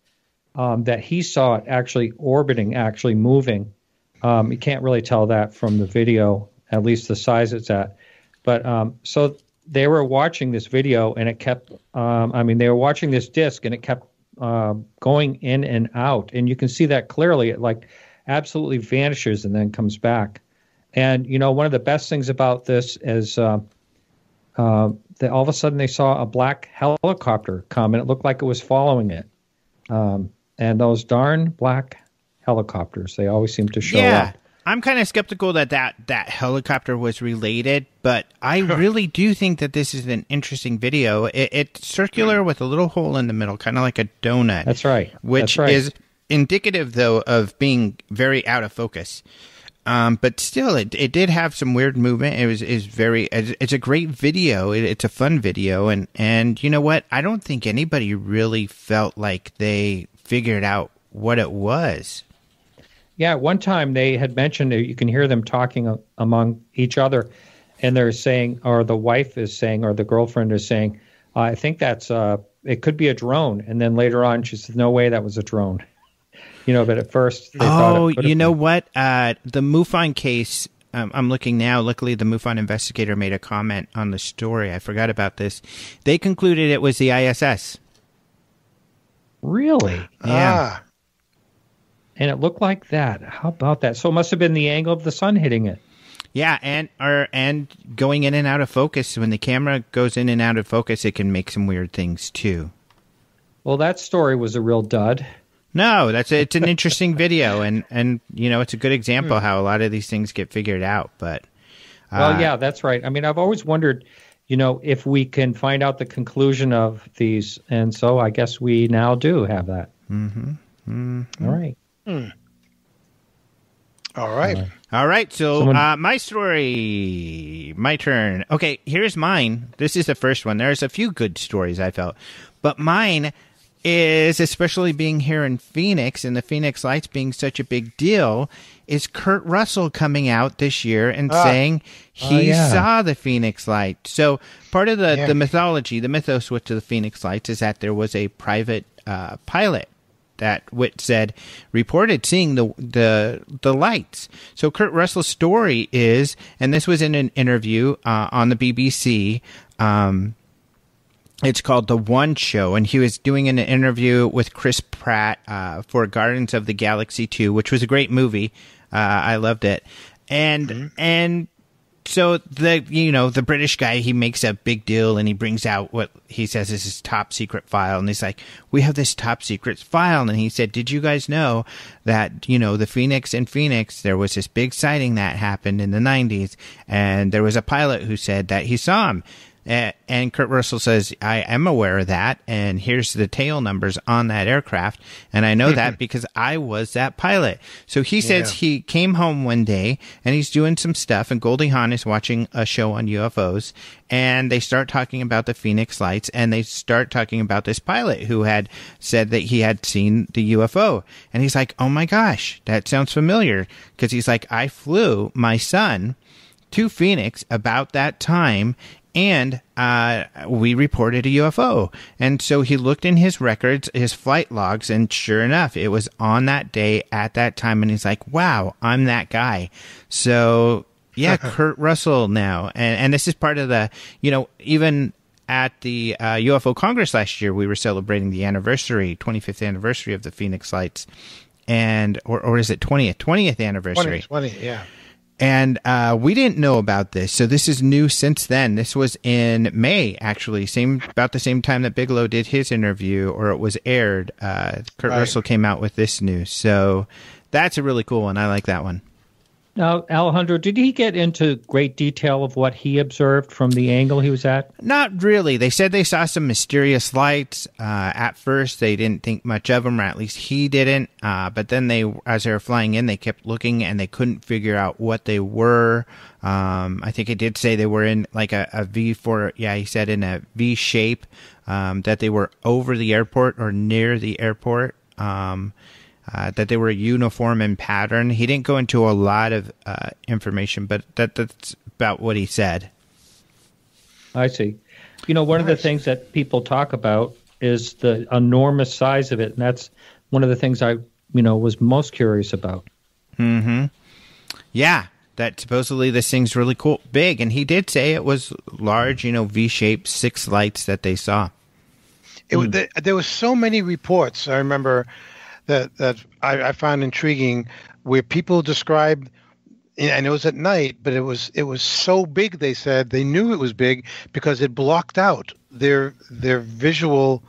that he saw it actually orbiting, actually moving. You can't really tell that from the video, at least the size it's at. But so they were watching this video, and it kept, they were watching this disc, and it kept going in and out. And you can see that clearly. It like absolutely vanishes and then comes back. And, one of the best things about this is that all of a sudden they saw a black helicopter come, and it looked like it was following it. And those darn black helicopters, they always seem to show up. I'm kind of skeptical that helicopter was related, but I really do think that this is an interesting video. It's circular with a little hole in the middle, kind of like a donut. That's right. Which is indicative, though, of being very out of focus. But still, it did have some weird movement. It's a great video. It's a fun video. And you know what? I don't think anybody really felt like they figured out what it was. Yeah, one time they had mentioned that you can hear them talking among each other, and they're saying, or the wife is saying, or the girlfriend is saying, I think that's it could be a drone. And then later on, she said, no way, that was a drone. But at first they thought it you know what? The MUFON case, I'm looking now. Luckily, the MUFON investigator made a comment on the story. I forgot about this. They concluded it was the ISS. Really? Yeah. And it looked like that. How about that? So it must have been the angle of the sun hitting it. Yeah, and going in and out of focus. When the camera goes in and out of focus, it can make some weird things too. Well, that story was a real dud. No, it's an interesting video, and it's a good example how a lot of these things get figured out. But well, yeah, that's right. I mean, I've always wondered, if we can find out the conclusion of these, and so I guess we now do have that. Mm-hmm. Mm-hmm. All right. All right. All right. So my story, my turn. Okay, here's mine. This is the first one. There's a few good stories, I felt, but mine is, especially being here in Phoenix and the Phoenix Lights being such a big deal, is Kurt Russell coming out this year and saying he saw the Phoenix Lights. So part of the mythology, the mythos with the Phoenix Lights is that there was a private pilot that Witt said reported seeing the lights. So Kurt Russell's story is, and this was in an interview on the BBC, it's called The One Show, and he was doing an interview with Chris Pratt for Guardians of the Galaxy 2, which was a great movie. I loved it. And so the British guy, he makes a big deal and he brings out what he says is his top secret file. And he's like, we have this top secret file. And he said, did you guys know that, the Phoenix, there was this big sighting that happened in the 90s. And there was a pilot who said that he saw him. And Kurt Russell says, I am aware of that, and here's the tail numbers on that aircraft, and I know that because I was that pilot. So he says he came home one day, and he's doing some stuff, and Goldie Hawn is watching a show on UFOs, and they start talking about the Phoenix Lights, and they start talking about this pilot who had said that he had seen the UFO. And he's like, oh my gosh, that sounds familiar, because he's like, I flew my son to Phoenix about that time, and we reported a UFO. And so he looked in his records, his flight logs, and sure enough, it was on that day at that time. And he's like, wow, I'm that guy. So, yeah, Kurt Russell now. And this is part of the, even at the UFO Congress last year, we were celebrating the 25th anniversary of the Phoenix Lights. Or is it 20th anniversary? 20, yeah. And we didn't know about this, so this is new since then. This was in May, actually, about the same time that Bigelow did his interview, or it was aired. Kurt Russell came out with this news, so that's a really cool one. I like that one. Now, Alejandro, did he get into great detail of what he observed from the angle he was at? Not really. They said they saw some mysterious lights. At first, they didn't think much of them, or at least he didn't. But then as they were flying in, they kept looking, and they couldn't figure out what they were. I think it did say they were in like a V he said in a V shape, that they were over the airport or near the airport. That they were uniform in pattern. He didn't go into a lot of information, but that's about what he said. I see. One of the things that people talk about is the enormous size of it, and that's one of the things I, was most curious about. Mm-hmm. Yeah, that supposedly this thing's really cool, big, and he did say it was large, V-shaped, 6 lights that they saw. There was so many reports, I remember, that I found intriguing, where people described, and it was at night, but it was so big. They said they knew it was big because it blocked out their visual,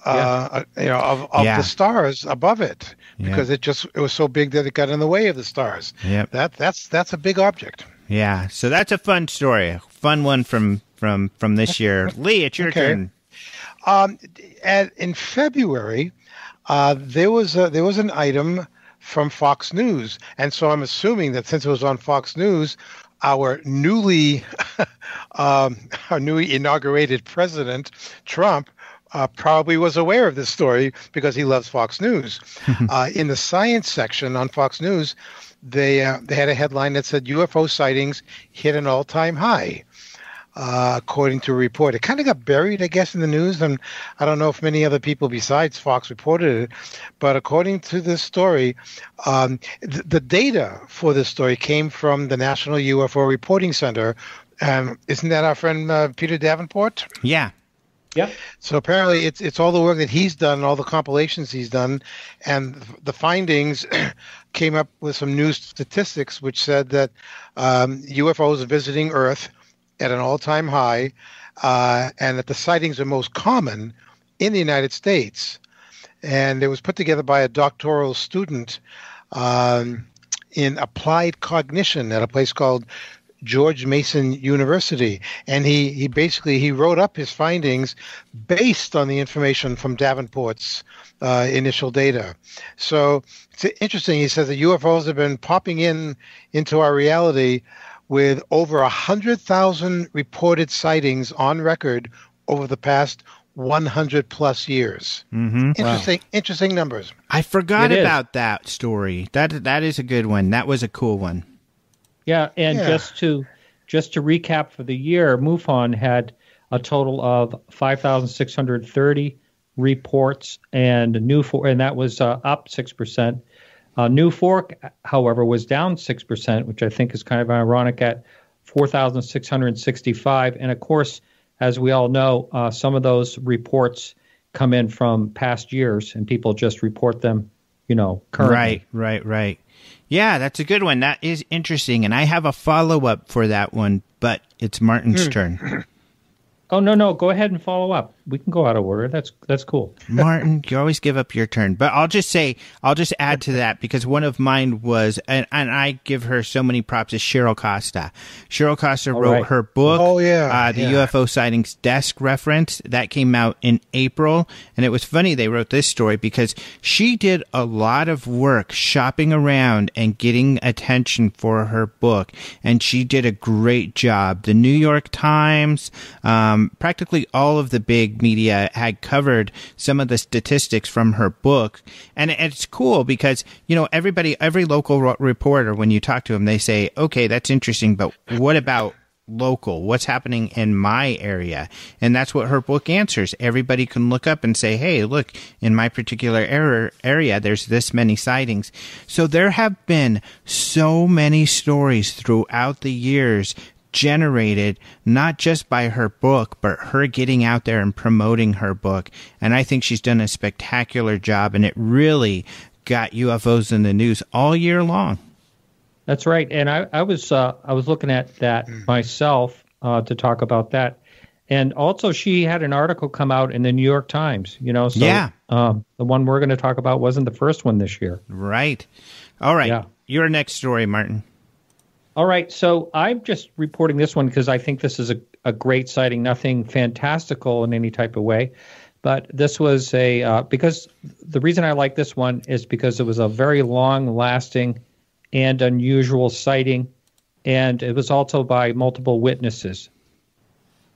of the stars above it, because it was so big that it got in the way of the stars. Yeah, that's a big object. Yeah, so that's a fun story, a fun one from this year. Lee, it's your turn. In February. There was an item from Fox News. And so I'm assuming that since it was on Fox News, our newly inaugurated president, Trump, probably was aware of this story because he loves Fox News. In the science section on Fox News, they had a headline that said UFO sightings hit an all-time high. According to a report, it kind of got buried, I guess, in the news, and I don't know if many other people besides Fox reported it. But according to this story, the data for this story came from the National UFO Reporting Center. Isn't that our friend Peter Davenport? Yeah. Yeah. So apparently, it's all the work that he's done, all the compilations he's done, and the findings came up with some new statistics, which said that UFOs are visiting Earth at an all-time high, and that the sightings are most common in the United States. And it was put together by a doctoral student in applied cognition at a place called George Mason University. And he basically wrote up his findings based on the information from Davenport's initial data. So it's interesting. He says that UFOs have been popping into our reality with over 100,000 reported sightings on record over the past 100 plus years. Mm-hmm. Interesting numbers. I forgot about that story. That is a good one. That was a cool one. Yeah, and just to recap for the year, MUFON had a total of 5,630 reports, and that was up 6%. New Fork, however, was down 6%, which I think is kind of ironic, at 4,665. And of course, as we all know, some of those reports come in from past years, and people just report them, currently. Right. Yeah, that's a good one. That is interesting, and I have a follow-up for that one, but it's Martin's turn. Oh, no, go ahead and follow up. We can go out of order. That's cool. Martin, you always give up your turn. But I'll just add to that, because one of mine was, and I give her so many props, is Cheryl Costa. Cheryl Costa wrote her book, the UFO Sightings Desk Reference. That came out in April. And it was funny they wrote this story because she did a lot of work shopping around and getting attention for her book. And she did a great job. The New York Times, practically all of the big media had covered some of the statistics from her book. And it's cool because, every local reporter, when you talk to them, they say, okay, that's interesting, but what about local? What's happening in my area? And that's what her book answers. Everybody can look up and say, hey, look, in my particular area, there's this many sightings. So there have been so many stories throughout the years generated not just by her book, but her getting out there and promoting her book. And I think she's done a spectacular job, and it really got UFOs in the news all year long. That's right. And I was looking at that myself to talk about that. And also she had an article come out in the New York Times, the one we're going to talk about wasn't the first one this year. Right. All right. Yeah. Your next story, Martin. All right, so I'm just reporting this one because I think this is a great sighting, nothing fantastical in any type of way. But this was because the reason I like this one is because it was a very long-lasting and unusual sighting, and it was also by multiple witnesses.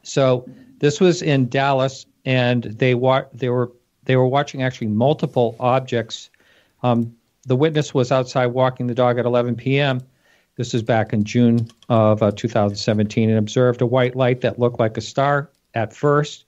So this was in Dallas, and they were watching actually multiple objects. The witness was outside walking the dog at 11 p.m., This is back in June of 2017, and observed a white light that looked like a star at first.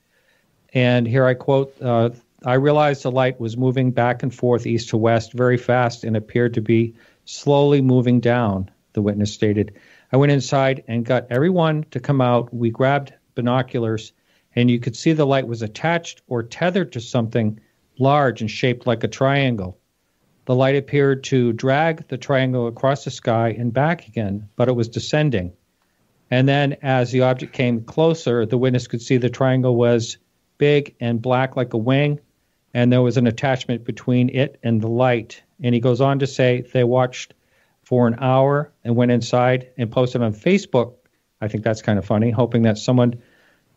And here I quote, I realized the light was moving back and forth east to west very fast and appeared to be slowly moving down, the witness stated. I went inside and got everyone to come out. We grabbed binoculars, and you could see the light was attached or tethered to something large and shaped like a triangle. The light appeared to drag the triangle across the sky and back again, but it was descending. And then as the object came closer, the witness could see the triangle was big and black like a wing, and there was an attachment between it and the light. And he goes on to say they watched for an hour and went inside and posted on Facebook. I think that's kind of funny, hoping that someone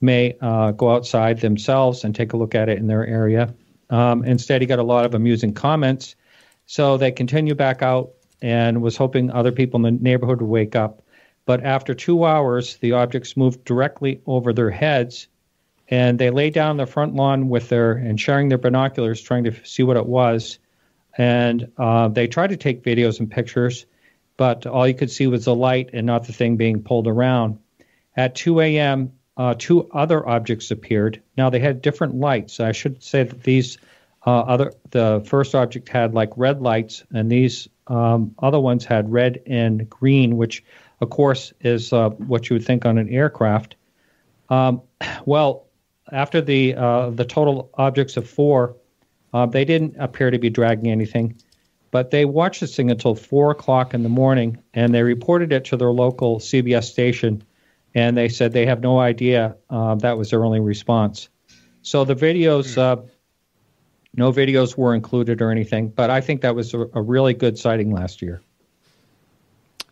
may go outside themselves and take a look at it in their area. Instead, he got a lot of amusing comments. So they continued back out and was hoping other people in the neighborhood would wake up. But after 2 hours, the objects moved directly over their heads, and they lay down the front lawn and sharing their binoculars, trying to see what it was. And they tried to take videos and pictures, but all you could see was the light and not the thing being pulled around. At 2 a.m., 2 other objects appeared. Now, they had different lights. I should say that the first object had like red lights, and these other ones had red and green, which, of course, is what you would think on an aircraft. Well, after the total objects of 4, they didn't appear to be dragging anything, but they watched this thing until 4 o'clock in the morning, and they reported it to their local CBS station, and they said they have no idea. That was their only response. So the videos, no videos were included or anything, but I think that was a really good sighting last year.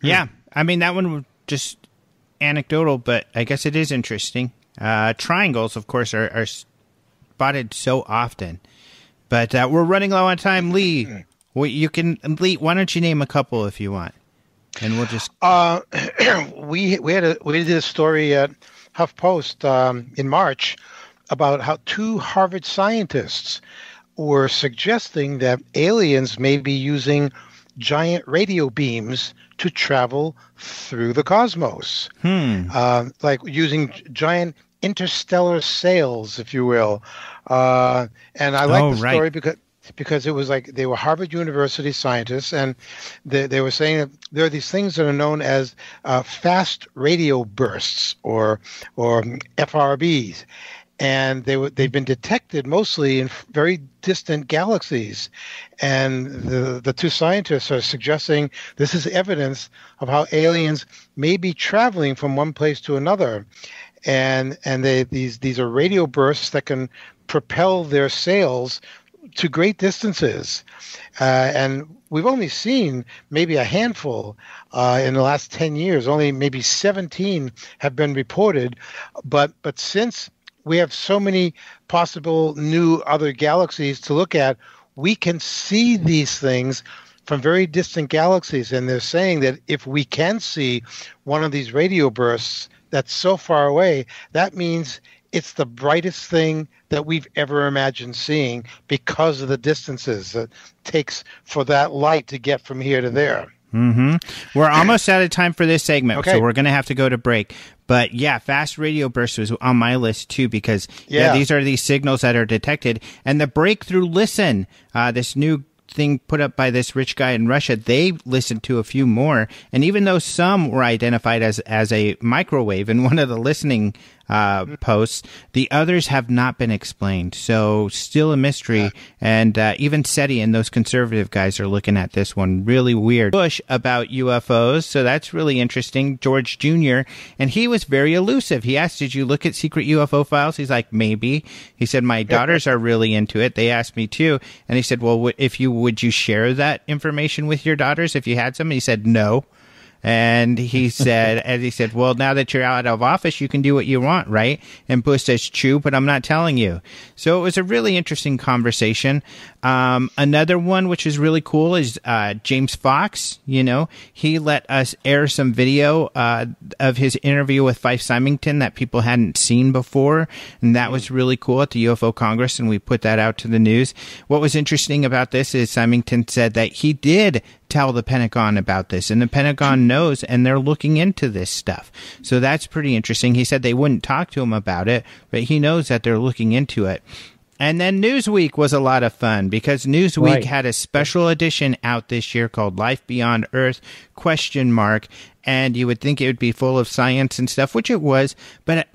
Yeah, I mean, that one was just anecdotal, but I guess it is interesting. Triangles, of course, are spotted so often. But we're running low on time. Lee, Lee, why don't you name a couple if you want? And we'll just... we did a story at HuffPost in March about how 2 Harvard scientists were suggesting that aliens may be using giant radio beams to travel through the cosmos, like using giant interstellar sails, if you will. And I like the story because it was like they were Harvard University scientists, and they were saying that there are these things that are known as fast radio bursts or FRBs. And they've been detected mostly in very distant galaxies. And the 2 scientists are suggesting this is evidence of how aliens may be traveling from one place to another. And these are radio bursts that can propel their sails to great distances. And we've only seen maybe a handful in the last 10 years. Only maybe 17 have been reported. But since we have so many possible new other galaxies to look at, we can see these things from very distant galaxies. And they're saying that if we can see one of these radio bursts that's so far away, that means it's the brightest thing that we've ever imagined seeing because of the distances it takes for that light to get from here to there. Mm-hmm. We're almost out of time for this segment, okay. So we're going to have to go to break. But yeah, fast radio bursts was on my list too because these are these signals that are detected. And the breakthrough listen, this new thing put up by this rich guy in Russia, they listened to a few more. And even though some were identified as a microwave in one of the listening posts, the others have not been explained. So still a mystery. And even SETI and those conservative guys are looking at this one really weird. Bush about UFOs. So that's really interesting. George Jr. And he was very elusive. He asked, did you look at secret UFO files? He's like, maybe. He said, my daughters are really into it. They asked me too. And he said, well, would you share that information with your daughters if you had some? And he said, no. And he said, well, now that you're out of office, you can do what you want, right? And Bush says, true, but I'm not telling you. So it was a really interesting conversation. Another one, which is really cool, is James Fox. He let us air some video of his interview with Fife Symington that people hadn't seen before. And that was really cool at the UFO Congress, and we put that out to the news. What was interesting about this is Symington said that he did tell the Pentagon about this, and the Pentagon knows, and they're looking into this stuff. So that's pretty interesting. He said they wouldn't talk to him about it, but he knows that they're looking into it. And then Newsweek was a lot of fun because Newsweek had a special edition out this year called Life Beyond Earth ? And you would think it would be full of science and stuff, which it was, but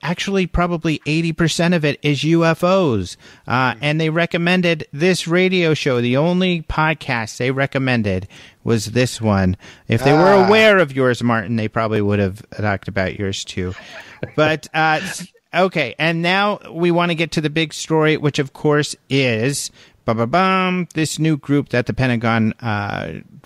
actually probably 80% of it is UFOs. And they recommended this radio show. The only podcast they recommended was this one. If they were aware of yours, Martin, they probably would have talked about yours too. But okay, and now we want to get to the big story, which of course is this new group that the Pentagon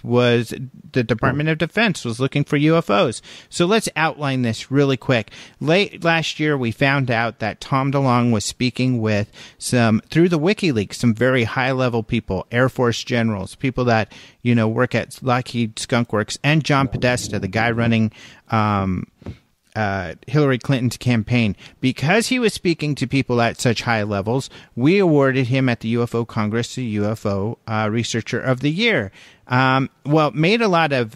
was the Department of Defense was looking for UFOs. So let's outline this really quick. Late last year, we found out that Tom DeLonge was speaking with through the WikiLeaks, some very high-level people, Air Force generals, people that, work at Lockheed Skunk Works, and John Podesta, the guy running Hillary Clinton's campaign. Because he was speaking to people at such high levels, we awarded him at the UFO Congress the UFO Researcher of the Year. It made a lot of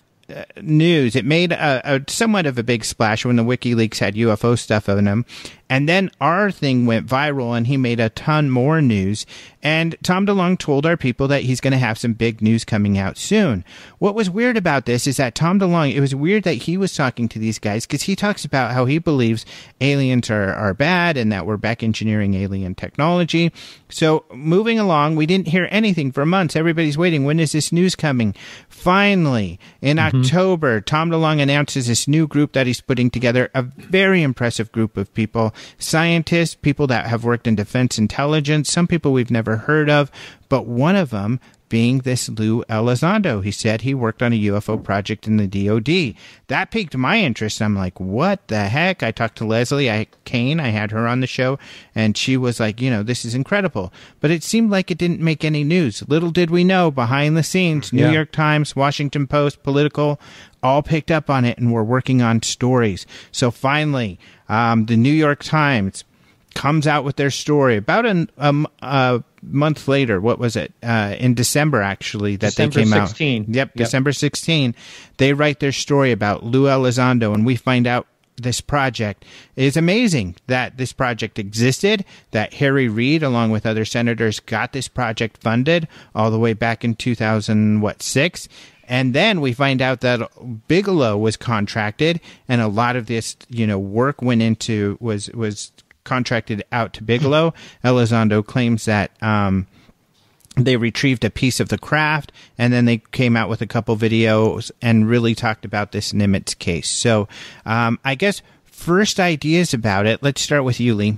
news. It made a somewhat of a big splash when the WikiLeaks had UFO stuff on him. And then our thing went viral, and he made a ton more news. And Tom DeLonge told our people that he's going to have some big news coming out soon. What was weird about this is that Tom DeLonge, it was weird that he was talking to these guys because he talks about how he believes aliens are bad and that we're back engineering alien technology. So moving along, we didn't hear anything for months. Everybody's waiting. When is this news coming? Finally, in October, Tom DeLonge announces this new group that he's putting together, a very impressive group of people. Scientists, people that have worked in defense intelligence, some people we've never heard of, but one of them being this Lou Elizondo. He said he worked on a UFO project in the DOD. That piqued my interest. I'm like, what the heck? I talked to Leslie Kane. I had her on the show, and she was like, this is incredible. But it seemed like it didn't make any news. Little did we know, behind the scenes, New York Times, Washington Post, Political, all picked up on it and were working on stories. So finally, the New York Times comes out with their story about a month later. What was it? In December, actually, that December they came 16. out. Yep, December 16. They write their story about Lou Elizondo, and we find out this project is amazing, that this project existed, that Harry Reid, along with other senators, got this project funded all the way back in 2006. And then we find out that Bigelow was contracted, and a lot of this, work went into was contracted out to Bigelow. Elizondo claims that they retrieved a piece of the craft, and then they came out with a couple videos and really talked about this Nimitz case. So I guess first ideas about it. Let's start with you, Lee.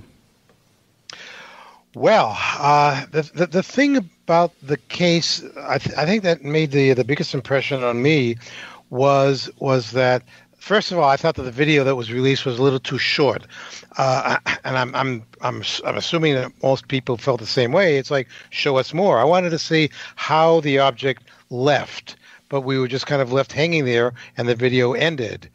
Well, the thing about the case, I think that made the biggest impression on me was that, first of all, I thought that the video that was released was a little too short, and I'm assuming that most people felt the same way. It's like, show us more. I wanted to see how the object left, but we were just kind of left hanging there, and the video ended.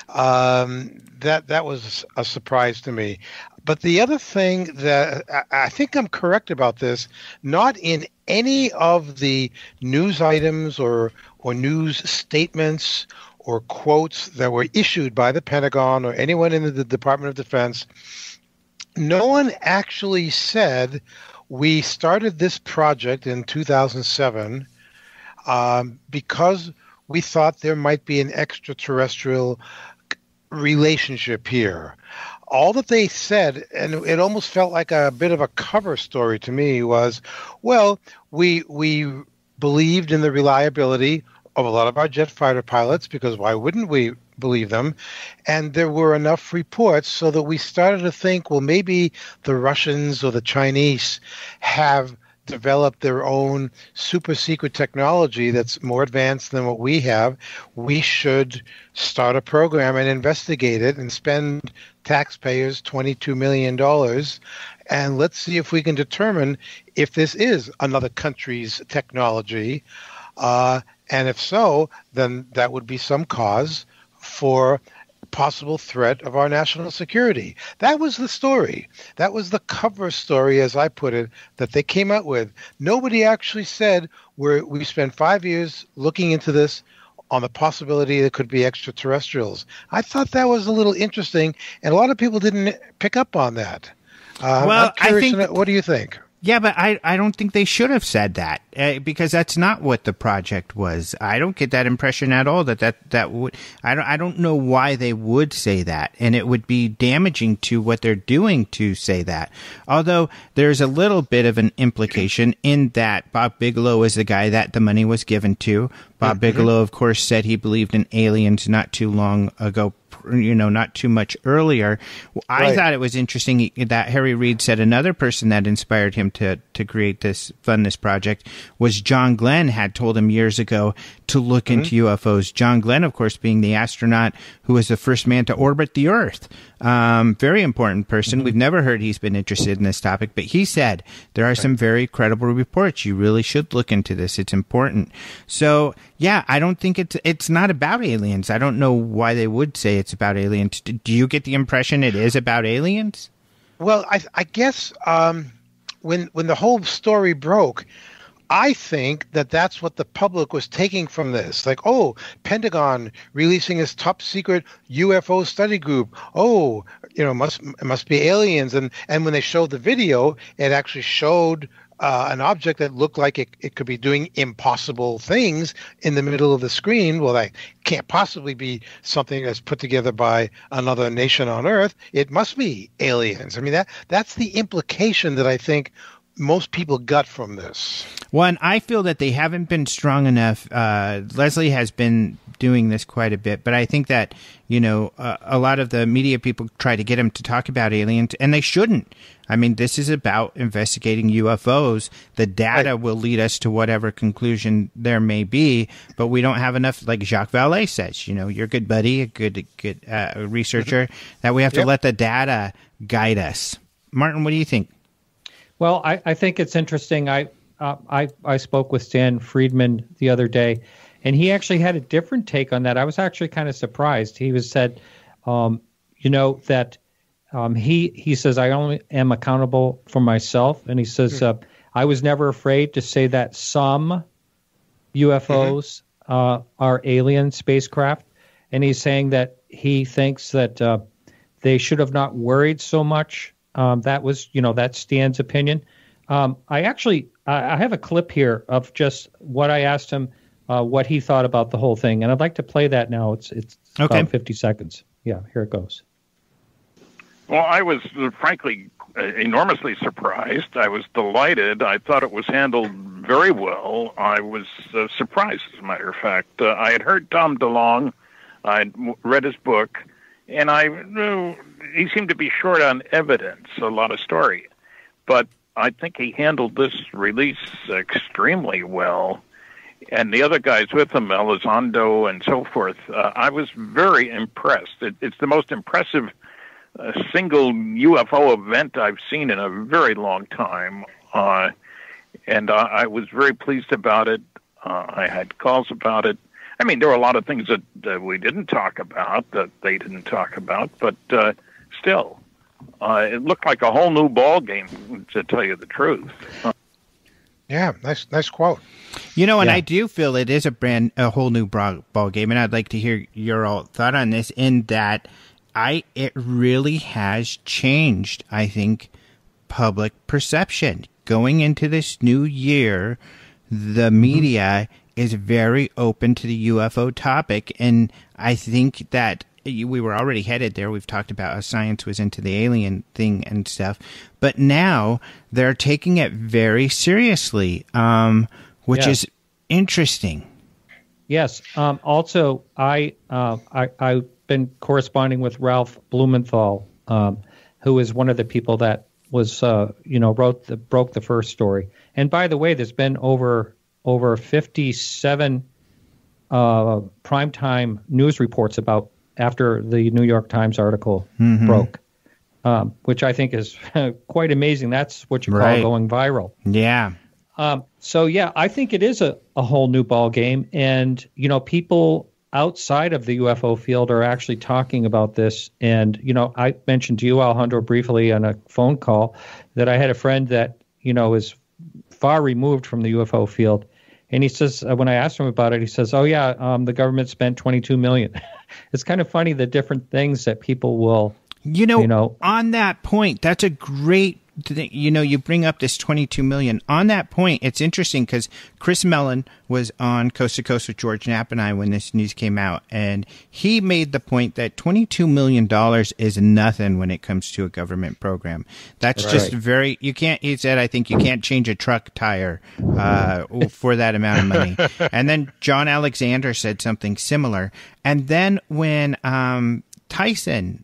That was a surprise to me. But the other thing that I think I'm correct about this, not in any of the news items or news statements or quotes that were issued by the Pentagon or anyone in the Department of Defense, no one actually said we started this project in 2007 because we thought there might be an extraterrestrial relationship here. All that they said, and it almost felt like a bit of a cover story to me, was, well, we believed in the reliability of a lot of our jet fighter pilots, because why wouldn't we believe them? And there were enough reports so that we started to think, well, maybe the Russians or the Chinese have developed their own super secret technology that's more advanced than what we have. We should start a program and investigate it and spend taxpayers $22 million. And let's see if we can determine if this is another country's technology. And if so, then that would be some cause for possible threat of our national security. That was the story. That was the cover story, as I put it, that they came out with. Nobody actually said we spent 5 years looking into this on the possibility there could be extraterrestrials. I thought that was a little interesting, and a lot of people didn't pick up on that. Well, I think, what do you think? Yeah, but I don't think they should have said that because that's not what the project was. I don't get that impression at all. That would I don't know why they would say that, and it would be damaging to what they're doing to say that. Although there's a little bit of an implication in that Bob Bigelow is the guy that the money was given to. Bob Bigelow, of course, said he believed in aliens not too long ago. Not too much earlier. I thought it was interesting that Harry Reid said another person that inspired him to to create this project was John Glenn had told him years ago to look into UFOs. John Glenn, of course, being the astronaut who was the first man to orbit the Earth. Very important person. We've never heard he's been interested in this topic, but he said there are some very credible reports. You really should look into this. It's important. So, yeah, I don't think it's not about aliens. I don't know why they would say it's about aliens. Do you get the impression it is about aliens? Well, I guess when the whole story broke, I think that's what the public was taking from this. Like, oh, Pentagon releasing its top secret UFO study group. Oh, it must be aliens. And when they showed the video, it actually showed an object that looked like it could be doing impossible things in the middle of the screen. Well, that can't possibly be something that's put together by another nation on Earth. It must be aliens. I mean, that's the implication that I think most people got from this. Well, and I feel that they haven't been strong enough. Leslie has been doing this quite a bit, but I think that, a lot of the media people try to get him to talk about aliens, and they shouldn't. I mean, this is about investigating UFOs. The data will lead us to whatever conclusion there may be, but we don't have enough, like Jacques Vallée says, you're a good buddy, a good researcher, that we have to let the data guide us. Martin, what do you think? Well, I think it's interesting. I spoke with Stan Friedman the other day, and he actually had a different take on that. I was actually kind of surprised. He said, that he says, I only am accountable for myself. And he says, I was never afraid to say that some UFOs are alien spacecraft. And he's saying that he thinks that they should have not worried so much. That was, that's Stan's opinion. I have a clip here of just what I asked him, what he thought about the whole thing. And I'd like to play that now. It's okay. About 50 seconds. Yeah, here it goes. Well, I was frankly enormously surprised. I was delighted. I thought it was handled very well. I was surprised, as a matter of fact. I had heard Tom DeLonge. I'd read his book, and I knew he seemed to be short on evidence, a lot of story. But I think he handled this release extremely well. And the other guys with him, Elizondo and so forth, I was very impressed. It's the most impressive single UFO event I've seen in a very long time. And I was very pleased about it. I had calls about it. I mean, there were a lot of things that we didn't talk about, that they didn't talk about, but still, it looked like a whole new ball game, to tell you the truth. Yeah, nice quote. And I do feel it is a whole new ball game, and I'd like to hear your all thought on this. In that, it really has changed, I think, public perception going into this new year. The media is very open to the UFO topic, and I think that we were already headed there. We've talked about how science was into the alien thing and stuff, but now they're taking it very seriously, which is interesting. Yes. Also, I've been corresponding with Ralph Blumenthal, who is one of the people that was, broke the first story. And by the way, there's been over 57 primetime news reports about after the New York Times article broke, which I think is quite amazing. That's what you call going viral. Yeah. I think it is a whole new ball game, and people outside of the UFO field are actually talking about this. And I mentioned to you, Alejandro, briefly on a phone call that I had a friend that is far removed from the UFO field. And he says, when I asked him about it, he says, the government spent $22 million. It's kind of funny, the different things that people will, on that point, that's a great thing. You bring up this $22 million. On that point, it's interesting because Chris Mellon was on Coast to Coast with George Knapp and I when this news came out, and he made the point that $22 million is nothing when it comes to a government program. That's just very, he said, I think you can't change a truck tire for that amount of money. And then John Alexander said something similar. And then when Dyson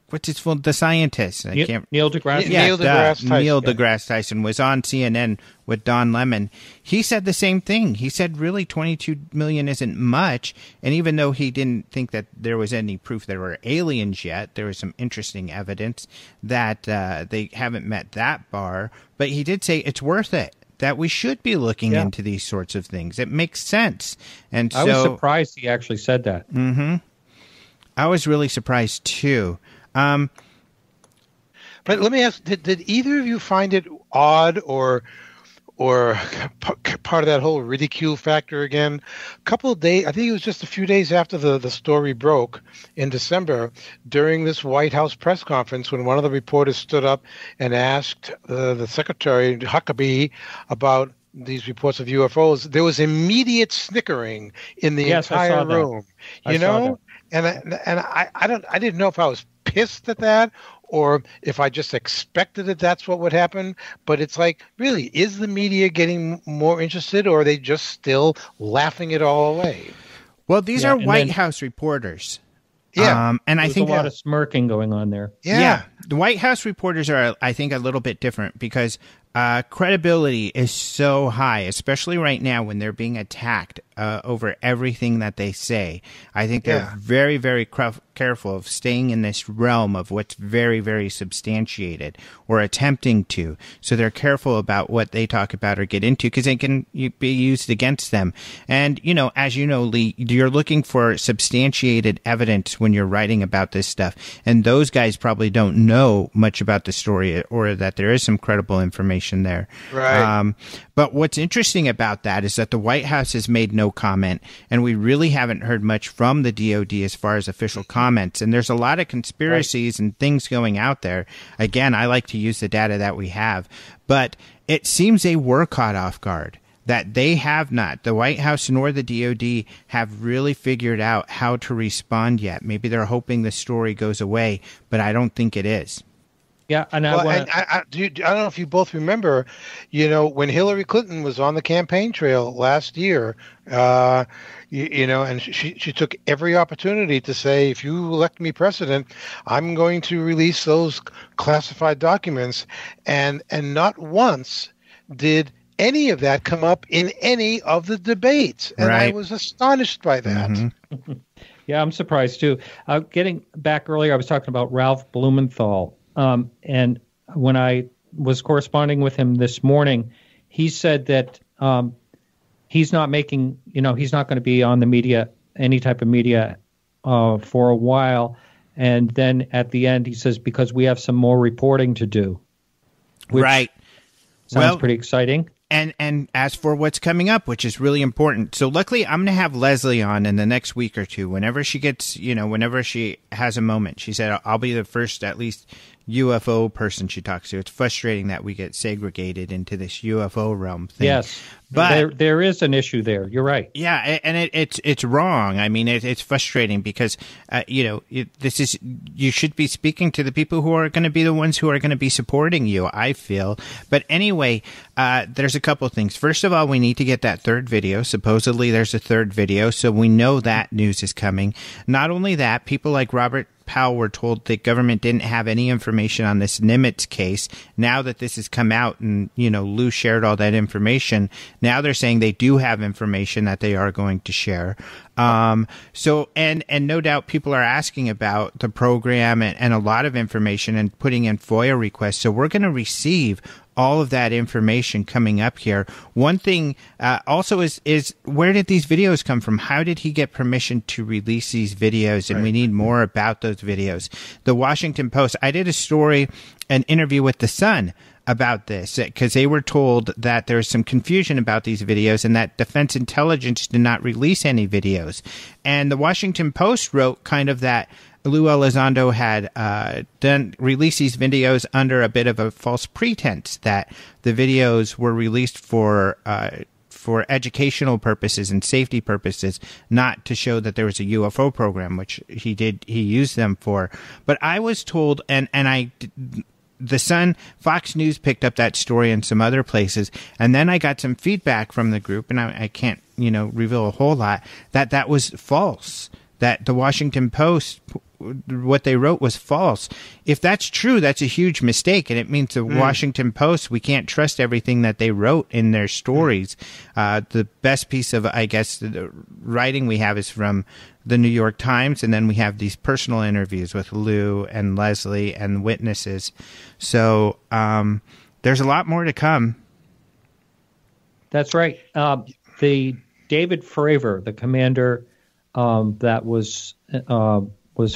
what's his full, the scientist? Neil deGrasse. Neil deGrasse Tyson. Neil deGrasse Tyson was on CNN with Don Lemon. He said the same thing. He said really 22 million isn't much, and even though he didn't think that there was any proof there were aliens yet, there was some interesting evidence that they haven't met that bar. But he did say it's worth it, that we should be looking into these sorts of things. It makes sense. And I was surprised he actually said that. Mm-hmm. I was really surprised too. But let me ask: Did either of you find it odd or part of that whole ridicule factor again? A couple of days, I think it was just a few days after the story broke in December, during this White House press conference, when one of the reporters stood up and asked the Secretary Huckabee about these reports of UFOs, there was immediate snickering in the entire room. You know, and I didn't know if I was pissed at that or if I just expected that that's what would happen. But it's like, really, is the media getting more interested, or are they just still laughing it all away? Well, these are White House reporters. Yeah. And I think a lot of smirking going on there. Yeah. The White House reporters are, I think, a little bit different because credibility is so high, especially right now when they're being attacked over everything that they say. I think they're very, very careful of staying in this realm of what's very, very substantiated or attempting to. So they're careful about what they talk about or get into because it can be used against them. And, you know, as you know, Lee, you're looking for substantiated evidence when you're writing about this stuff. And those guys probably don't know much about the story or that there is some credible information there. Right. But what's interesting about that is that the White House has made no comment, and we really haven't heard much from the DOD as far as official comments. And there's a lot of conspiracies and things going out there. Again, I like to use the data that we have, but it seems they were caught off guard. That they have not, the White House nor the DOD have really figured out how to respond yet. Maybe they're hoping the story goes away, but I don't think it is. Yeah, and I don't know if you both remember, you know, when Hillary Clinton was on the campaign trail last year, you know, and she took every opportunity to say, if you elect me president, I'm going to release those classified documents, and not once did any of that come up in any of the debates, and I was astonished by that. Mm-hmm. Yeah, I'm surprised too. Getting back earlier, I was talking about Ralph Blumenthal. And when I was corresponding with him this morning, he said that he's not making, you know, he's not going to be on the media, any type of media, for a while. And then at the end, he says, because we have some more reporting to do. Which sounds pretty exciting. And as for what's coming up, which is really important. So luckily, I'm going to have Leslie on in the next week or two. Whenever she gets, you know, whenever she has a moment, she said, I'll be the first, at least, UFO person she talks to. It's frustrating that we get segregated into this UFO realm thing. Yes, but there is an issue there. You're right. Yeah, and it's wrong. I mean, it's frustrating because you know, you should be speaking to the people who are going to be the ones who are going to be supporting you, I feel. But anyway, there's a couple of things. First of all, we need to get that third video. Supposedly, there's a third video, so we know that news is coming. Not only that, people like Robert Powell were told the government didn't have any information on this Nimitz case. Now that this has come out and, you know, Lou shared all that information, now they're saying they do have information that they are going to share. So, and no doubt people are asking about the program and a lot of information and putting in FOIA requests. So we're going to receive all of that information coming up here. One thing also is where did these videos come from? How did he get permission to release these videos? And we need more about those videos. The Washington Post, I did a story, an interview with The Sun about this because they were told that there was some confusion about these videos and that Defense Intelligence did not release any videos. And the Washington Post wrote kind of that Lou Elizondo had released these videos under a bit of a false pretense that the videos were released for educational purposes and safety purposes, not to show that there was a UFO program, which he used them for. But I was told, The Sun, Fox News picked up that story in some other places, and then I got some feedback from the group, and I can't, you know, reveal a whole lot, that was false, that the Washington Post what they wrote was false. If that's true, that's a huge mistake, and it means the Washington Post, we can't trust everything that they wrote in their stories. The best piece of, I guess, the writing we have is from the New York Times, and then we have these personal interviews with Lou and Leslie and witnesses. So there's a lot more to come. That's right. The David Fravor, the commander that was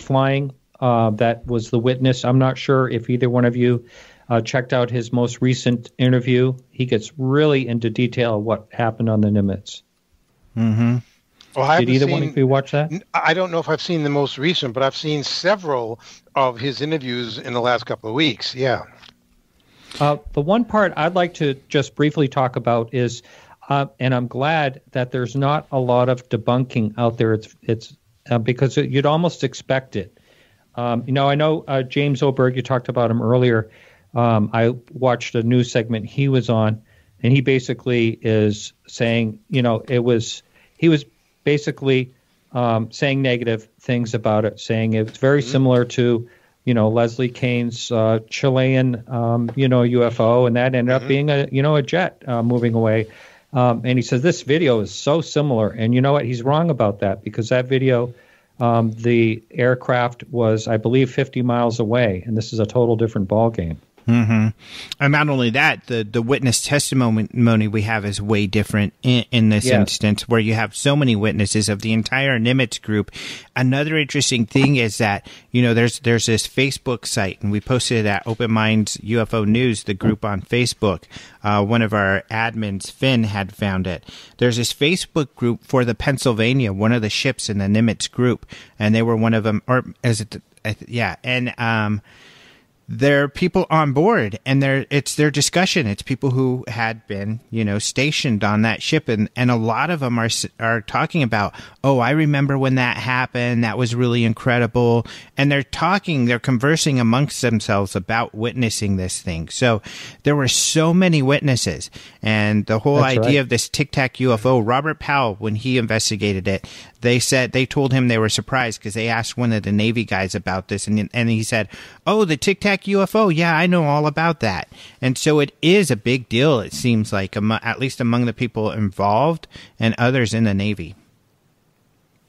flying, that was the witness. I'm not sure if either one of you checked out his most recent interview. He gets really into detail of what happened on the Nimitz. Mm-hmm. Well, did either one of you watch that? I don't know if I've seen the most recent, but I've seen several of his interviews in the last couple of weeks. Yeah. The one part I'd like to just briefly talk about is, and I'm glad that there's not a lot of debunking out there. It's because you'd almost expect it. I know James Oberg, you talked about him earlier. I watched a news segment he was on, and he basically is saying, he was basically saying negative things about it, saying it's very similar to, Leslie Kane's Chilean, UFO, and that ended up being a jet moving away. And he says this video is so similar, and you know what? He's wrong about that, because that video, the aircraft was, I believe, 50 miles away, and this is a total different ballgame. Mm-hmm. And not only that, the witness testimony we have is way different in this instance, where you have so many witnesses of the entire Nimitz group. Another interesting thing is that, there's this Facebook site, and we posted it at Open Minds UFO News, the group on Facebook. One of our admins, Finn, had found it. There's this Facebook group for the Pennsylvania, one of the ships in the Nimitz group, and they were one of them, or is it? Yeah, and there are people on board, and it's their discussion. It's people who had been, stationed on that ship, and a lot of them are talking about, oh, I remember when that happened. That was really incredible. And they're conversing amongst themselves about witnessing this thing. So there were so many witnesses, and the whole idea of this Tic Tac UFO, Robert Powell, when he investigated it, they told him they were surprised because they asked one of the Navy guys about this, and he said, oh, the Tic Tac UFO, yeah, I know all about that. And so it is a big deal, it seems like, at least among the people involved and others in the Navy.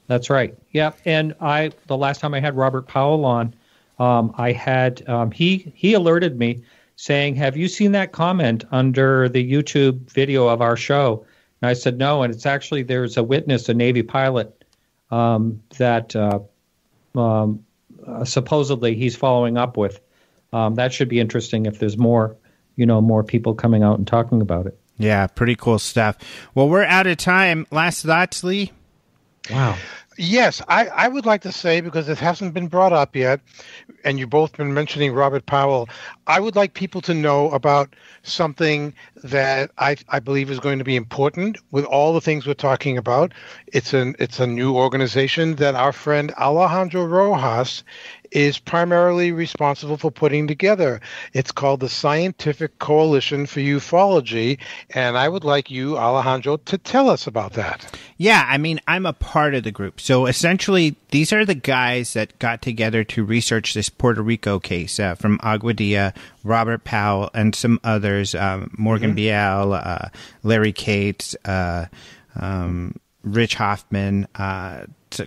That's right. Yeah, and the last time I had Robert Powell on, I had he alerted me saying, have you seen that comment under the YouTube video of our show? And I said, no, and it's actually, there's a witness, a Navy pilot, that supposedly he's following up with. That should be interesting if there's more people coming out and talking about it. Yeah, pretty cool stuff. Well, we're out of time. Last thoughts, Lee? Wow. Yes, I would like to say, because it hasn't been brought up yet, and you've both been mentioning Robert Powell, I would like people to know about something that I believe is going to be important with all the things we're talking about. It's a new organization that our friend Alejandro Rojas is primarily responsible for putting together. It's called the Scientific Coalition for Ufology, and I would like you, Alejandro, to tell us about that. Yeah, I'm a part of the group. So essentially, these are the guys that got together to research this Puerto Rico case from Aguadilla, Robert Powell, and some others, Morgan Biel, Larry Cates, Rich Hoffman,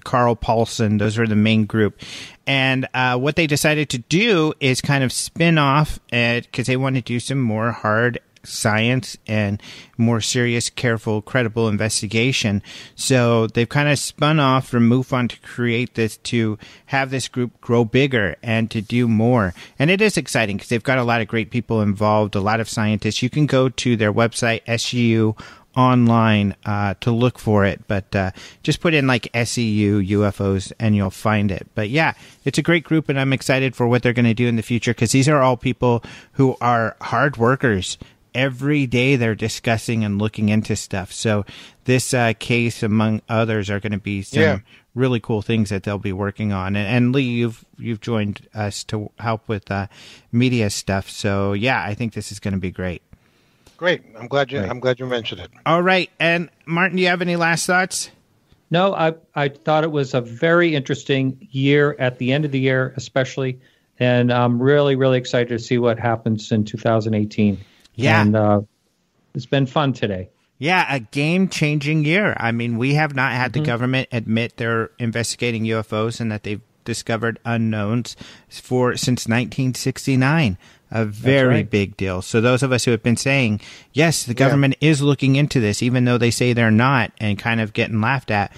Carl Paulson. Those are the main group. And what they decided to do is kind of spin off, because they want to do some more hard science and more serious, careful, credible investigation. So they've kind of spun off from MUFON to create this, to have this group grow bigger and to do more. And it is exciting because they've got a lot of great people involved, a lot of scientists. You can go to their website, SGU online, to look for it, but just put in like SEU UFOs and you'll find it. But yeah, it's a great group, and I'm excited for what they're going to do in the future, because these are all people who are hard workers. Every day they're discussing and looking into stuff. So this case, among others, are going to be some really cool things that they'll be working on. And Lee, you've joined us to help with media stuff. So yeah, I think this is going to be great. Great. I'm glad you mentioned it. All right. And Martin, do you have any last thoughts? No, I thought it was a very interesting year at the end of the year, especially. And I'm really, really excited to see what happens in 2018. Yeah. And it's been fun today. Yeah, a game-changing year. I mean, we have not had the government admit they're investigating UFOs and that they've discovered unknowns since 1969. A very big deal. So those of us who have been saying, yes, the government is looking into this, even though they say they're not, and kind of getting laughed at,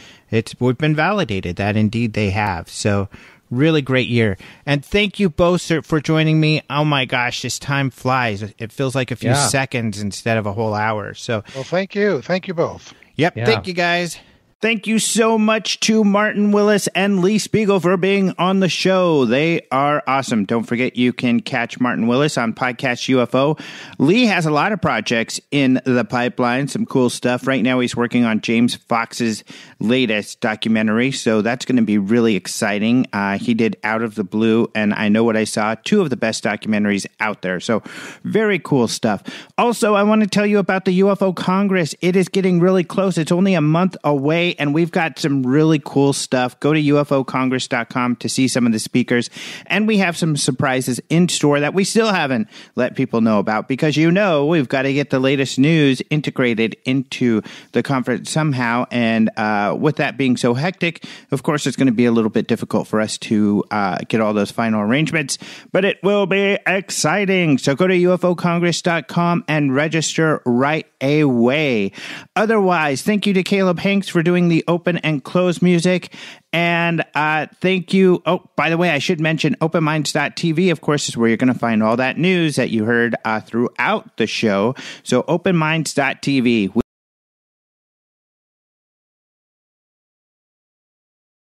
we've been validated that indeed they have. So really great year. And thank you both, sir, for joining me. Oh my gosh, this time flies. It feels like a few seconds instead of a whole hour. So, well, thank you. Thank you both. Yep. Yeah. Thank you, guys. Thank you so much to Martin Willis and Lee Spiegel for being on the show. They are awesome. Don't forget, you can catch Martin Willis on Podcast UFO. Lee has a lot of projects in the pipeline, some cool stuff. Right now, he's working on James Fox's latest documentary, so that's going to be really exciting. He did Out of the Blue, and I Know What I Saw, two of the best documentaries out there. So very cool stuff. Also, I want to tell you about the UFO Congress. It is getting really close. It's only a month away, and we've got some really cool stuff. Go to ufocongress.com to see some of the speakers, and we have some surprises in store that we still haven't let people know about, because we've got to get the latest news integrated into the conference somehow, and with that being so hectic, of course, it's going to be a little bit difficult for us to get all those final arrangements, but it will be exciting. So go to ufocongress.com and register right away. Otherwise, thank you to Caleb Hanks for doing the open and close music. And thank you. Oh, by the way, I should mention openminds.tv, of course, is where you're going to find all that news that you heard throughout the show. So openminds.tv.